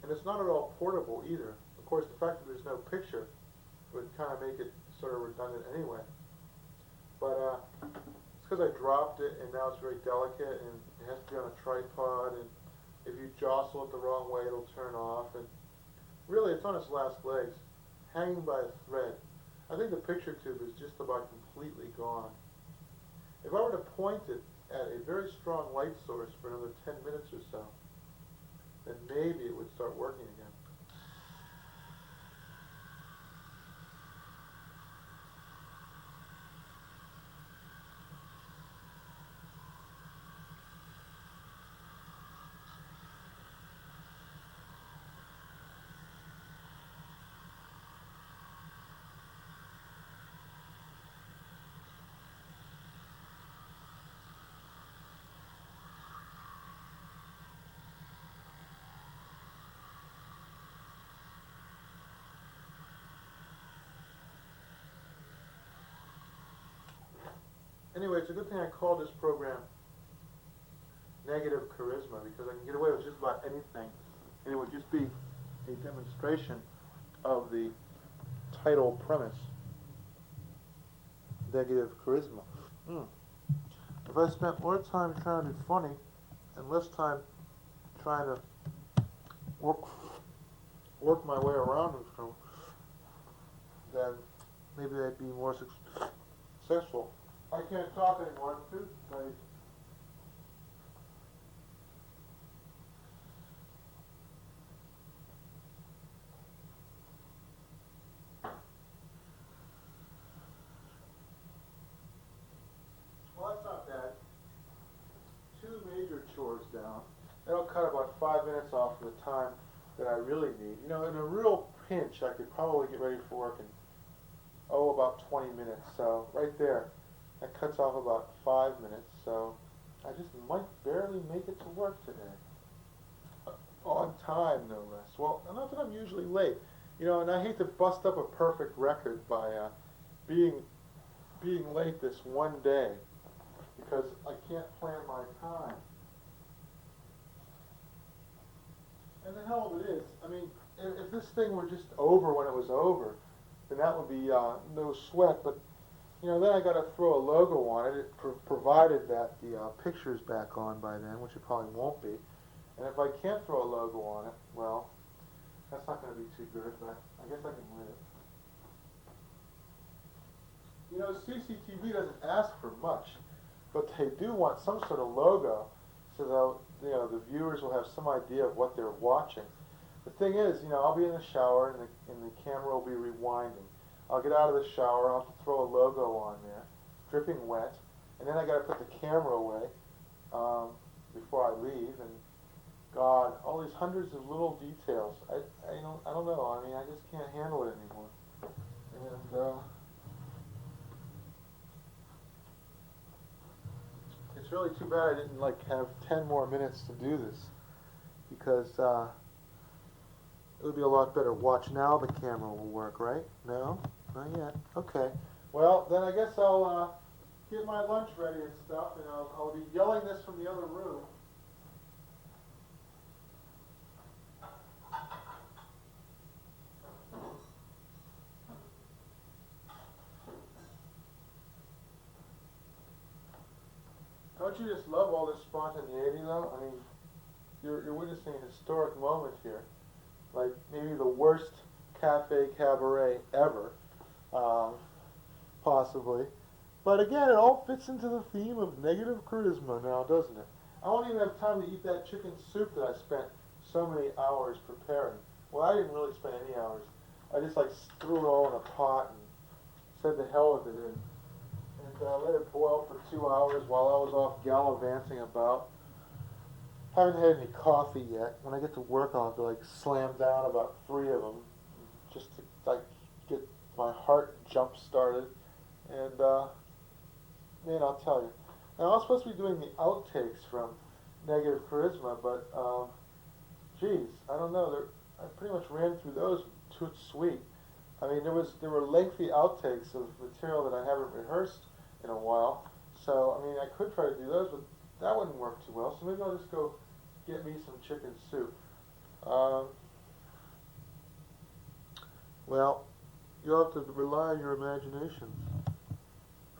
and it's not at all portable either. Of course, the fact that there's no picture would kind of make it sort of redundant anyway. But it's because I dropped it, and now it's very delicate, and it has to be on a tripod, and if you jostle it the wrong way, it'll turn off. And really, it's on its last legs, hanging by a thread. I think the picture tube is just about completely gone. If I were to point it at a very strong light source for another 10 minutes or so, then maybe it would start working again. Anyway, it's a good thing I called this program Negative Charisma, because I can get away with just about anything, and it would just be a demonstration of the title premise, Negative Charisma. If I spent more time trying to be funny and less time trying to work my way around it, then maybe I'd be more successful. I can't talk anymore. I'm too late. Well, that's not bad. 2 major chores down. That'll cut about 5 minutes off of the time that I really need. You know, in a real pinch, I could probably get ready for work in, about 20 minutes. So, right there. That cuts off about 5 minutes, so I just might barely make it to work today. On time, no less. Well, not that I'm usually late. You know, and I hate to bust up a perfect record by being late this one day, because I can't plan my time. And the hell of it is, I mean, if this thing were just over when it was over, then that would be no sweat, but you know, then I got to throw a logo on it, provided that the picture's back on by then, which it probably won't be. And if I can't throw a logo on it, well, that's not going to be too good, but I guess I can live. You know, CCTV doesn't ask for much, but they do want some sort of logo so that, you know, the viewers will have some idea of what they're watching. The thing is, you know, I'll be in the shower and the camera will be rewinding. I'll get out of the shower, I'll have to throw a logo on there, dripping wet, and then I got to put the camera away before I leave, and God, all these hundreds of little details. I don't know. I mean, I just can't handle it anymore. And it's really too bad I didn't have 10 more minutes to do this, because it would be a lot better. Watch now, the camera will work, right? No? Not yet. Okay. Well, then I guess I'll get my lunch ready and stuff, and I'll be yelling this from the other room. Don't you just love all this spontaneity, though? I mean, you're witnessing a historic moment here. Like, maybe the worst cafe cabaret ever, possibly. But again, it all fits into the theme of negative charisma now, doesn't it? I won't even have time to eat that chicken soup that I spent so many hours preparing. Well, I didn't really spend any hours. I just threw it all in a pot and said the hell with it and let it boil for 2 hours while I was off gallivanting about. Haven't had any coffee yet. When I get to work, I'll have to slam down about 3 of them just to get my heart jump started. And man, I'll tell you. Now, I was supposed to be doing the outtakes from Negative Charisma, but geez, I don't know. I pretty much ran through those. Toot sweet. I mean, there were lengthy outtakes of material that I haven't rehearsed in a while. So, I mean, I could try to do those, but that wouldn't work too well. So maybe I'll just go get me some chicken soup. Well, you'll have to rely on your imagination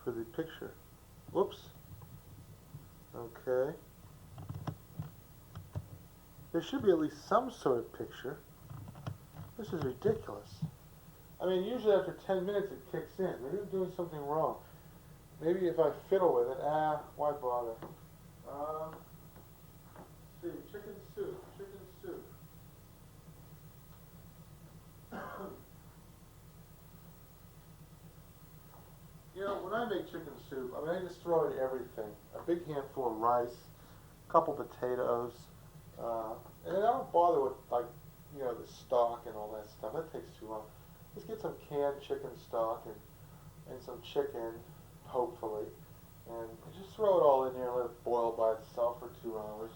for the picture. Whoops. Okay. There should be at least some sort of picture. This is ridiculous. I mean, usually after 10 minutes it kicks in. Maybe I'm doing something wrong. Maybe if I fiddle with it, why bother? Let's see, chicken soup. You know, when I make chicken soup, I mean, I just throw in everything. A big handful of rice, a couple potatoes, and then I don't bother with, like, you know, the stock and all that stuff. That takes too long. Just get some canned chicken stock and some chicken, hopefully, and just throw it all in there and let it boil by itself for 2 hours.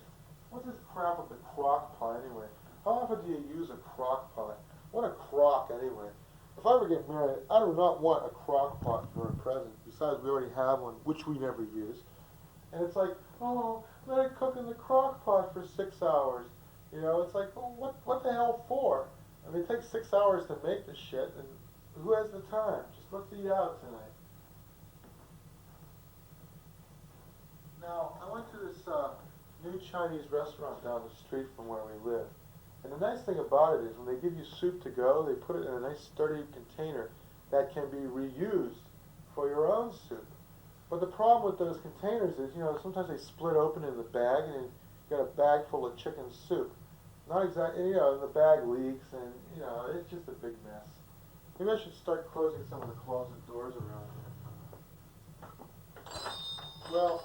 What's this crap with the crock pot anyway? How often do you use a crock pot? What a crock anyway. If I ever get married, I do not want a crock pot for a present. Besides, we already have one, which we never use. And it's like, oh, let it cook in the crock pot for 6 hours. You know, it's like, well, what the hell for? I mean, it takes 6 hours to make the shit, and who has the time? Just let's eat out tonight. Now, I went to this new Chinese restaurant down the street from where we live. And the nice thing about it is when they give you soup to go, they put it in a nice sturdy container that can be reused for your own soup. But the problem with those containers is, you know, sometimes they split open in the bag and you got a bag full of chicken soup. Not exactly, you know, the bag leaks and, you know, it's just a big mess. Maybe I should start closing some of the closet doors around here. Well,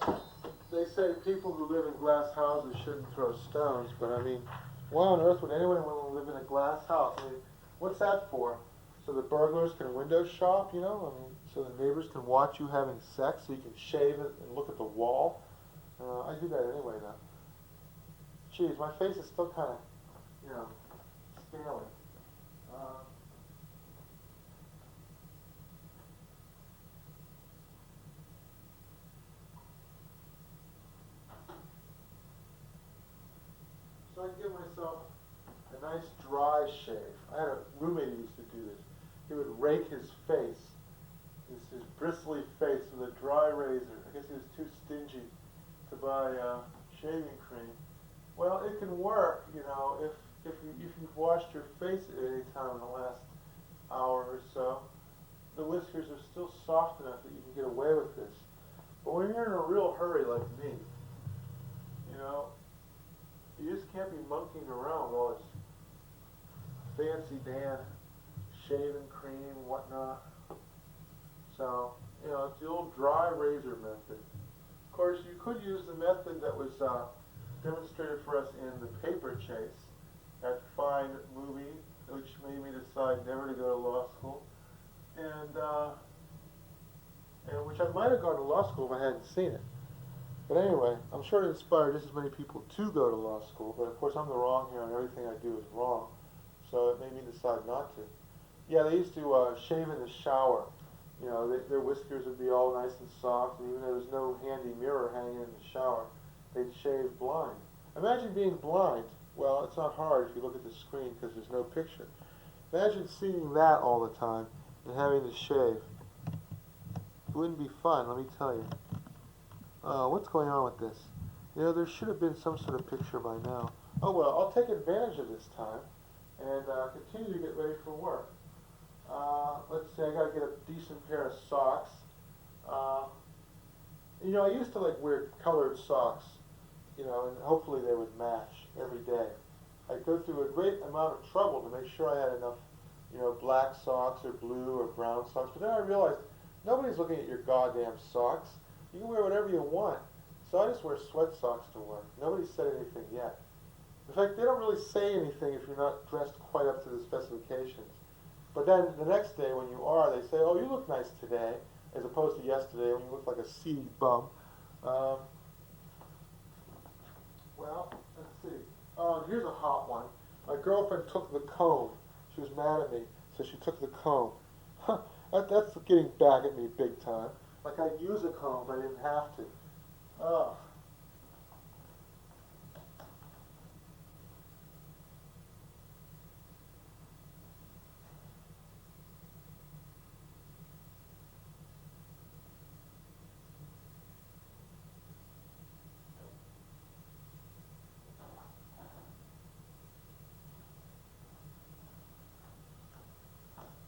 they say people who live in glass houses shouldn't throw stones, but I mean, why on earth would anyone want to live in a glass house? I mean, what's that for? So the burglars can window shop, you know? I mean, so the neighbors can watch you having sex, so you can shave it and look at the wall. I do that anyway now. Geez, my face is still kind of, you know, scaly. So I give myself a nice dry shave. I had a roommate who used to do this. He would rake his face, his bristly face, with a dry razor. I guess he was too stingy to buy shaving cream. Well, it can work, you know, if you've washed your face at any time in the last hour or so. The whiskers are still soft enough that you can get away with this. But when you're in a real hurry like me, you know, you just can't be monkeying around with all this fancy Dan shaving cream and whatnot. So, you know, it's the old dry razor method. Of course, you could use the method that was demonstrated for us in The Paper Chase, that fine movie which made me decide never to go to law school, and which I might have gone to law school if I hadn't seen it. But anyway, I'm sure it inspired just as many people to go to law school, but of course I'm the wrong here and everything I do is wrong, so it made me decide not to. Yeah, they used to shave in the shower. You know, their whiskers would be all nice and soft, and even though there's no handy mirror hanging in the shower, they'd shave blind. Imagine being blind. Well, it's not hard if you look at the screen because there's no picture. Imagine seeing that all the time and having to shave. It wouldn't be fun, let me tell you. What's going on with this? You know, there should have been some sort of picture by now. Oh well, I'll take advantage of this time and continue to get ready for work. Let's see, I gotta get a decent pair of socks. You know, I used to like wear colored socks, you know, and hopefully they would match every day. I'd go through a great amount of trouble to make sure I had enough, you know, black socks or blue or brown socks. But then I realized nobody's looking at your goddamn socks. You can wear whatever you want. So I just wear sweat socks to work. Nobody's said anything yet. In fact, they don't really say anything if you're not dressed quite up to the specifications. But then the next day when you are, they say, oh, you look nice today, as opposed to yesterday when you look like a seedy bum. Well, let's see. Oh, here's a hot one. My girlfriend took the comb. She was mad at me. So she took the comb. That's getting back at me big time. Like I'd use a comb, but I didn't have to. Oh.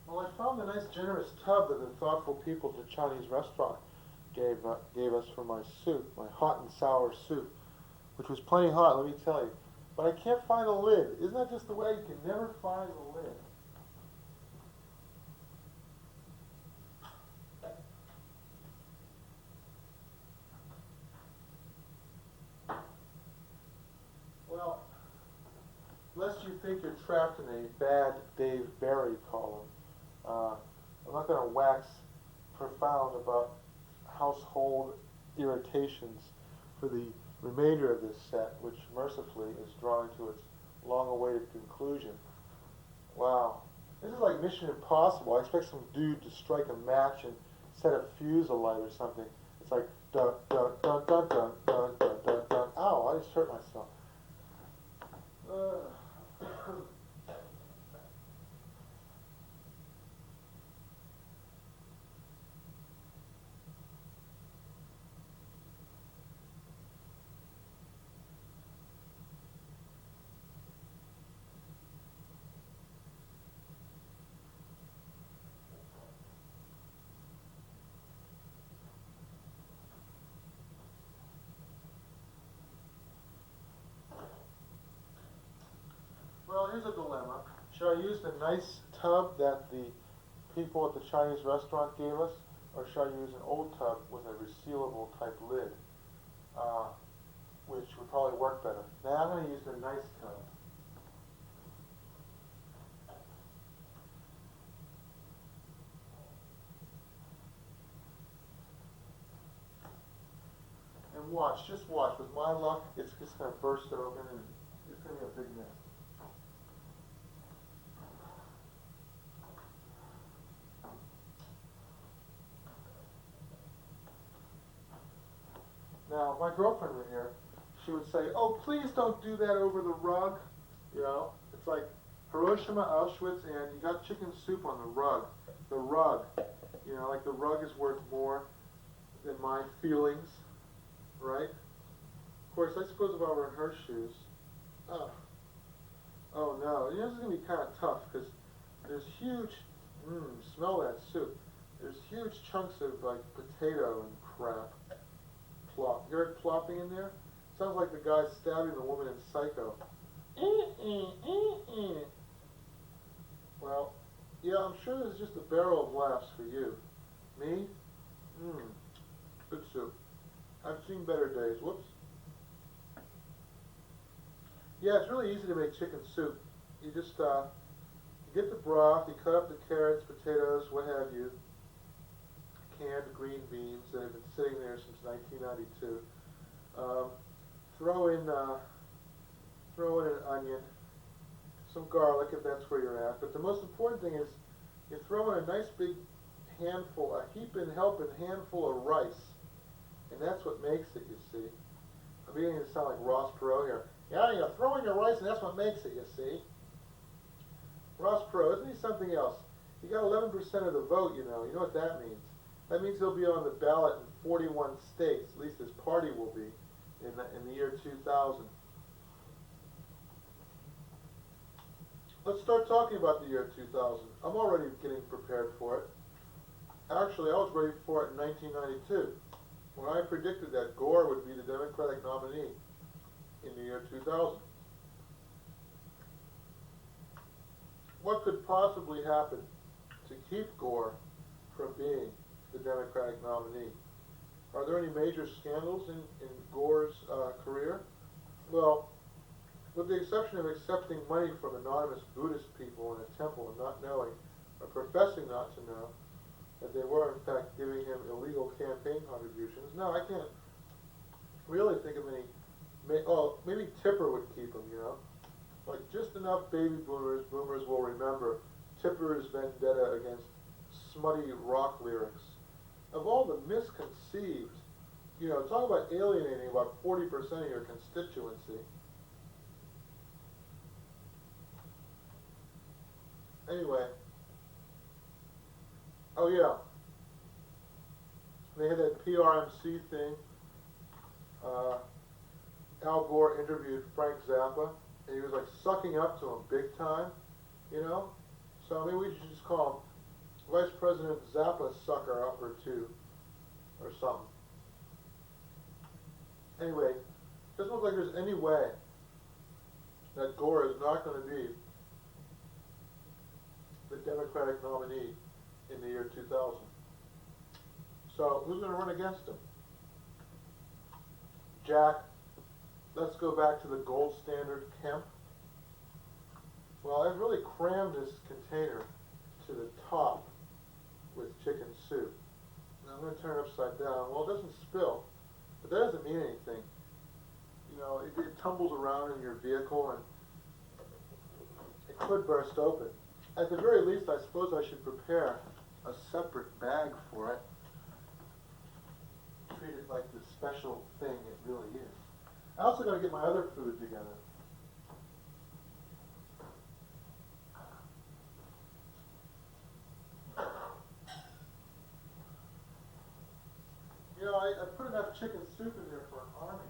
Well, I found a nice generous tub that the thoughtful people at the Chinese restaurant gave us for my soup, my hot and sour soup, which was plenty hot, let me tell you. But I can't find the lid. Isn't that just the way? You can never find the lid. Well, lest you think you're trapped in a bad Dave Barry column, I'm not going to wax profound about household irritations for the remainder of this set, which mercifully is drawing to its long-awaited conclusion. Wow. This is like Mission Impossible. I expect some dude to strike a match and set a fuse alight or something. It's like dun dun dun dun dun dun dun dun dun. Ow, I just hurt myself. Well, here's a dilemma. Should I use the nice tub that the people at the Chinese restaurant gave us, or should I use an old tub with a resealable type lid, which would probably work better? Now I'm going to use the nice tub. And watch, just watch. With my luck, it's just going to burst open and it's going to be a big mess. Now, if my girlfriend were here, she would say, oh, please don't do that over the rug. You know, it's like Hiroshima, Auschwitz, and you got chicken soup on the rug. The rug. You know, like the rug is worth more than my feelings, right? Of course, I suppose if I were in her shoes, oh no, you know, this is going to be kind of tough because there's huge, smell that soup. There's huge chunks of like potato and crap. Plop. You hear it plopping in there? Sounds like the guy stabbing the woman in Psycho. Well, yeah, I'm sure there's just a barrel of laughs for you. Me? Good soup. I've seen better days. Whoops. Yeah, it's really easy to make chicken soup. You just you get the broth, you cut up the carrots, potatoes, what have you, canned green beans that have been sitting there since 1992. Throw in an onion, some garlic if that's where you're at. But the most important thing is you throw in a nice big handful, a heaping helping handful of rice, and that's what makes it. You see, I'm beginning to sound like Ross Perot here. Yeah, you throw in your rice, and that's what makes it. You see, Ross Perot, isn't he something else? He got 11% of the vote. You know what that means. That means he'll be on the ballot in 41 states, at least his party will be, in the year 2000. Let's start talking about the year 2000. I'm already getting prepared for it. Actually, I was ready for it in 1992, when I predicted that Gore would be the Democratic nominee in the year 2000. What could possibly happen to keep Gore from being the Democratic nominee? Are there any major scandals in Gore's career? Well, with the exception of accepting money from anonymous Buddhist people in a temple and not knowing, or professing not to know, that they were in fact giving him illegal campaign contributions, no, I can't really think of any. Oh, maybe Tipper would keep him, you know? Like just enough baby boomers will remember Tipper's vendetta against smutty rock lyrics. Of all the misconceived, talk about alienating about 40% of your constituency. Anyway, oh yeah, they had that PRMC thing. Al Gore interviewed Frank Zappa, and he was like sucking up to him big time, So maybe we should just call him Vice President Zappa Sucker Upper 2 or something. Anyway, it doesn't look like there's any way that Gore is not going to be the Democratic nominee in the year 2000. So who's going to run against him? Jack, let's go back to the gold standard Kemp. Well, I've really crammed this container to the top with chicken soup. Now I'm going to turn it upside down. Well, it doesn't spill, but that doesn't mean anything. It tumbles around in your vehicle and it could burst open. At the very least, I suppose I should prepare a separate bag for it. Treat it like the special thing it really is. I also got to get my other food together. I put enough chicken soup in there for an army.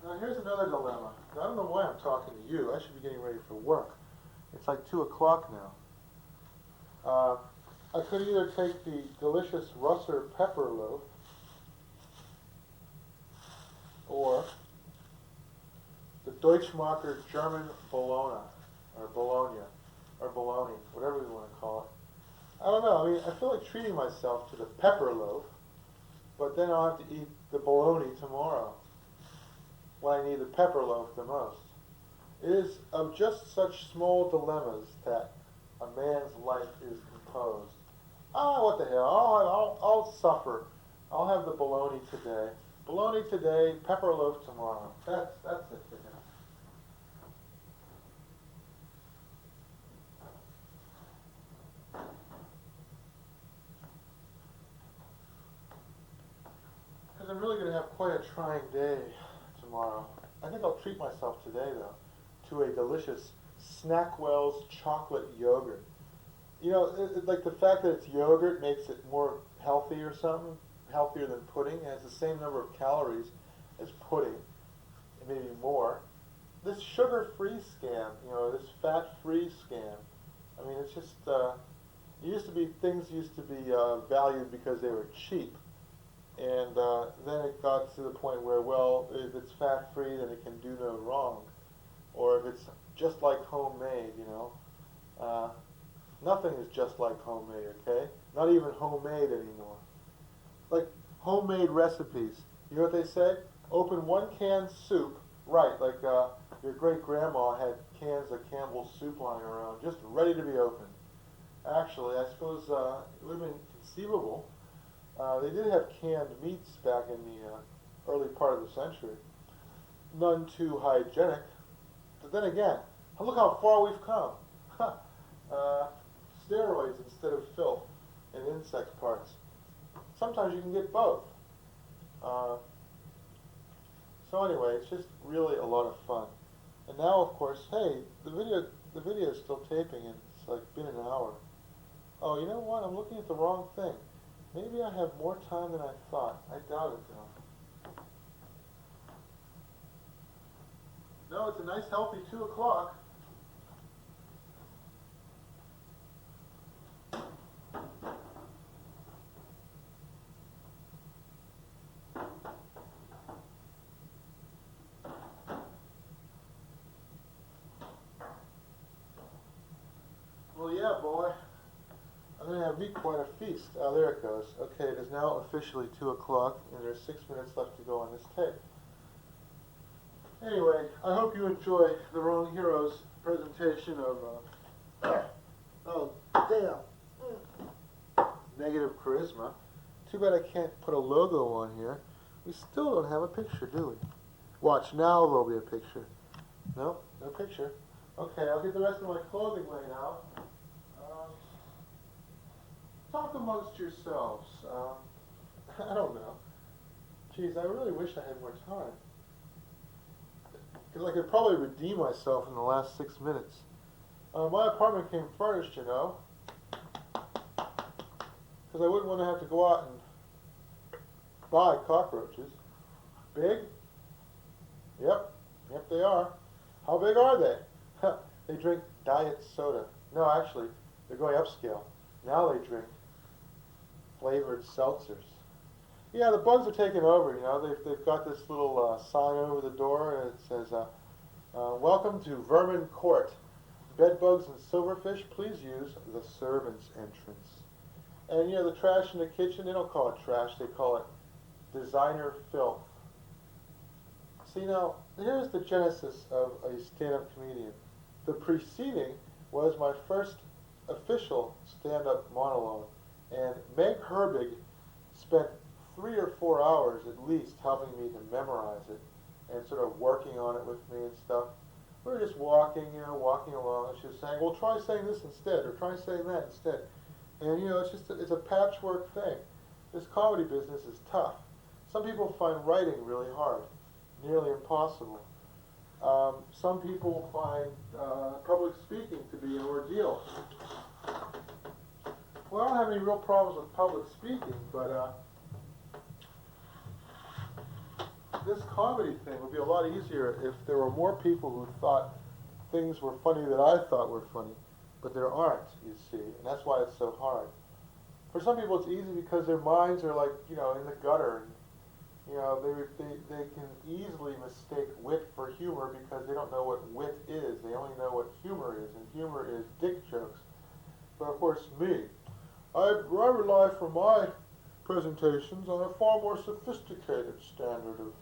Now here's another dilemma. Now, I don't know why I'm talking to you. I should be getting ready for work. It's like 2 o'clock now. I could either take the delicious Russer pepper loaf or the Deutschmarker German Bologna, or Bologna, or Bologna, whatever we want to call it. I don't know. I feel like treating myself to the pepper loaf, but then I'll have to eat the bologna tomorrow when I need the pepper loaf the most. It is of just such small dilemmas that a man's life is composed. What the hell? I'll suffer. I'll have the bologna today. Bologna today, pepper loaf tomorrow. That's it for now. Because I'm really going to have quite a trying day tomorrow. I think I'll treat myself today, though, to a delicious Snackwell's chocolate yogurt. Like the fact that it's yogurt makes it more healthy or something, healthier than pudding. It has the same number of calories as pudding, and maybe more. This sugar-free scam, this fat-free scam, it's just, things used to be valued because they were cheap. And then it got to the point where, well, if it's fat-free, then it can do no wrong. Or if it's just like homemade, nothing is just like homemade, okay? Not even homemade anymore. Like homemade recipes. You know what they say? Open 1 can soup, right, like your great-grandma had cans of Campbell's soup lying around, just ready to be opened. Actually, I suppose it would have been conceivable. They did have canned meats back in the early part of the century. None too hygienic. But then again, look how far we've come. Steroids instead of filth and insect parts. Sometimes you can get both. So anyway, it's just really a lot of fun. And now, of course, hey, the video is still taping, and it's like been an hour. Oh, you know what? I'm looking at the wrong thing. Maybe I have more time than I thought. I doubt it, though. No, it's a nice, healthy 2 o'clock. Well, yeah, boy. I'm going to have me quite a feast. Oh, there it goes. Okay, it is now officially 2 o'clock, and there's 6 minutes left to go on this tape. Anyway, I hope you enjoy the Wrong Heroes presentation of, oh, damn, negative charisma. Too bad I can't put a logo on here. We still don't have a picture, do we? Watch, now there'll be a picture. No, no picture. Okay, I'll get the rest of my clothing laid out. Talk amongst yourselves. I don't know. Geez, I really wish I had more time. Because I could probably redeem myself in the last 6 minutes. My apartment came furnished, you know. Because I wouldn't want to have to go out and buy cockroaches. Big? Yep. Yep, they are. How big are they? They drink diet soda. No, actually, they're going upscale. Now they drink flavored seltzers. Yeah, the bugs are taking over, you know. They've got this little sign over the door, and it says, welcome to Vermin Court. Bedbugs and silverfish, please use the servants' entrance. And, you know, the trash in the kitchen, they don't call it trash, they call it designer filth. See, now, here's the genesis of a stand-up comedian. The preceding was my first official stand-up monologue, and Meg Herbig spent 3 or 4 hours at least helping me to memorize it and sort of working on it with me and stuff. We were just walking, you know, walking along, and she was saying, well, try saying this instead, or try saying that instead. And, you know, it's a patchwork thing. This comedy business is tough. Some people find writing really hard, nearly impossible. Some people find public speaking to be an ordeal. Well, I don't have any real problems with public speaking, but this comedy thing would be a lot easier if there were more people who thought things were funny that I thought were funny, but there aren't, you see, and that's why it's so hard. For some people it's easy because their minds are like, you know, in the gutter, and, you know, they can easily mistake wit for humor because they don't know what wit is. They only know what humor is, and humor is dick jokes. But of course, me, I rely for my presentations on a far more sophisticated standard of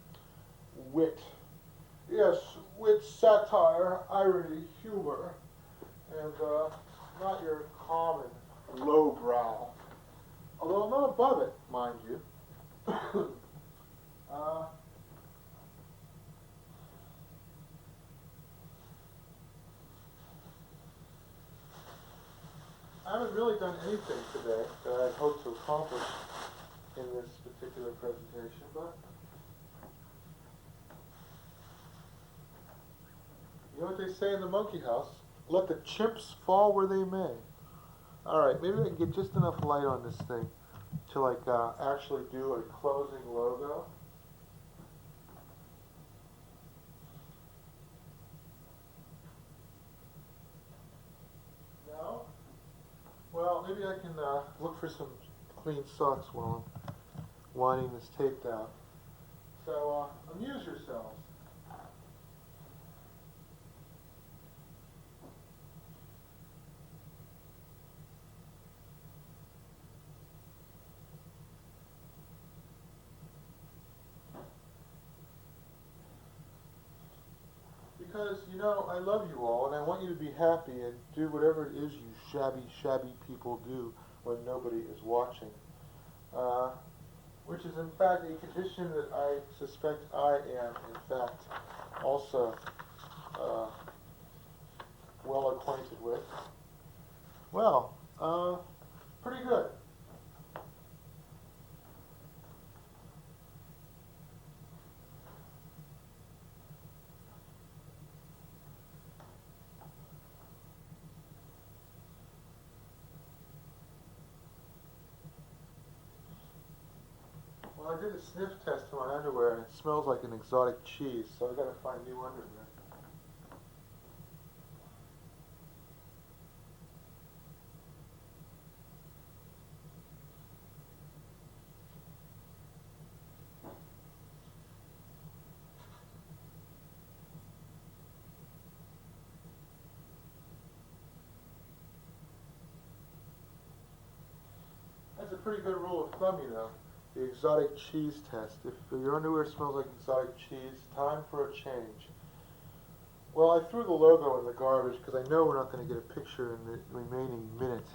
wit. Yes, wit, satire, irony, humor, and not your common lowbrow. Although I'm not above it, mind you. I haven't really done anything today that I'd hoped to accomplish in this particular presentation, but you know what they say in the monkey house? Let the chips fall where they may. Alright, maybe I can get just enough light on this thing to like actually do a closing logo. No? Well, maybe I can look for some clean socks while I'm winding this tape down. So, amuse yourselves. Because, you know, I love you all, and I want you to be happy and do whatever it is you shabby people do when nobody is watching. Which is, in fact, a condition that I suspect I am, in fact, also well acquainted with. Well, pretty good. Well, I did a sniff test to my underwear, and it smells like an exotic cheese, so I gotta find new underwear. That's a pretty good rule of thumb, you know. The exotic cheese test. If your underwear smells like exotic cheese, time for a change. Well, I threw the logo in the garbage because I know we're not going to get a picture in the remaining minute.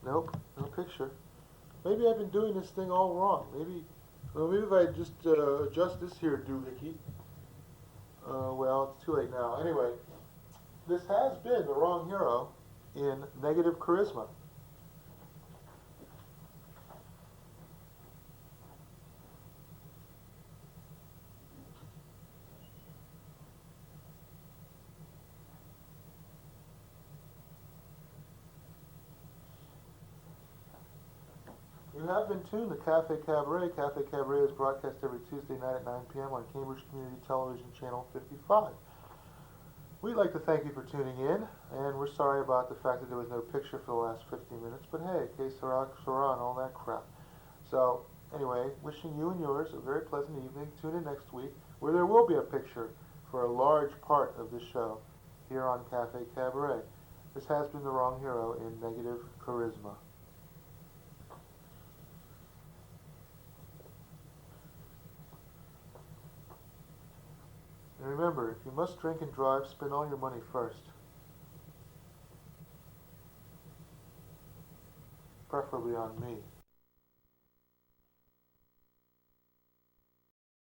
Nope, no picture. Maybe I've been doing this thing all wrong. Maybe Well, maybe if I just adjust this here doohickey. Well, it's too late now. Anyway, this has been the wrong hero in negative charisma. You have been tuned to Cafe Cabaret. Cafe Cabaret is broadcast every Tuesday night at 9 p.m. on Cambridge Community Television Channel 55. We'd like to thank you for tuning in, and we're sorry about the fact that there was no picture for the last 15 minutes, but hey, que sera, sera, and all that crap. So, anyway, wishing you and yours a very pleasant evening. Tune in next week, where there will be a picture for a large part of the show here on Cafe Cabaret. This has been the wrong hero in negative charisma. And remember, if you must drink and drive, spend all your money first. Preferably on me.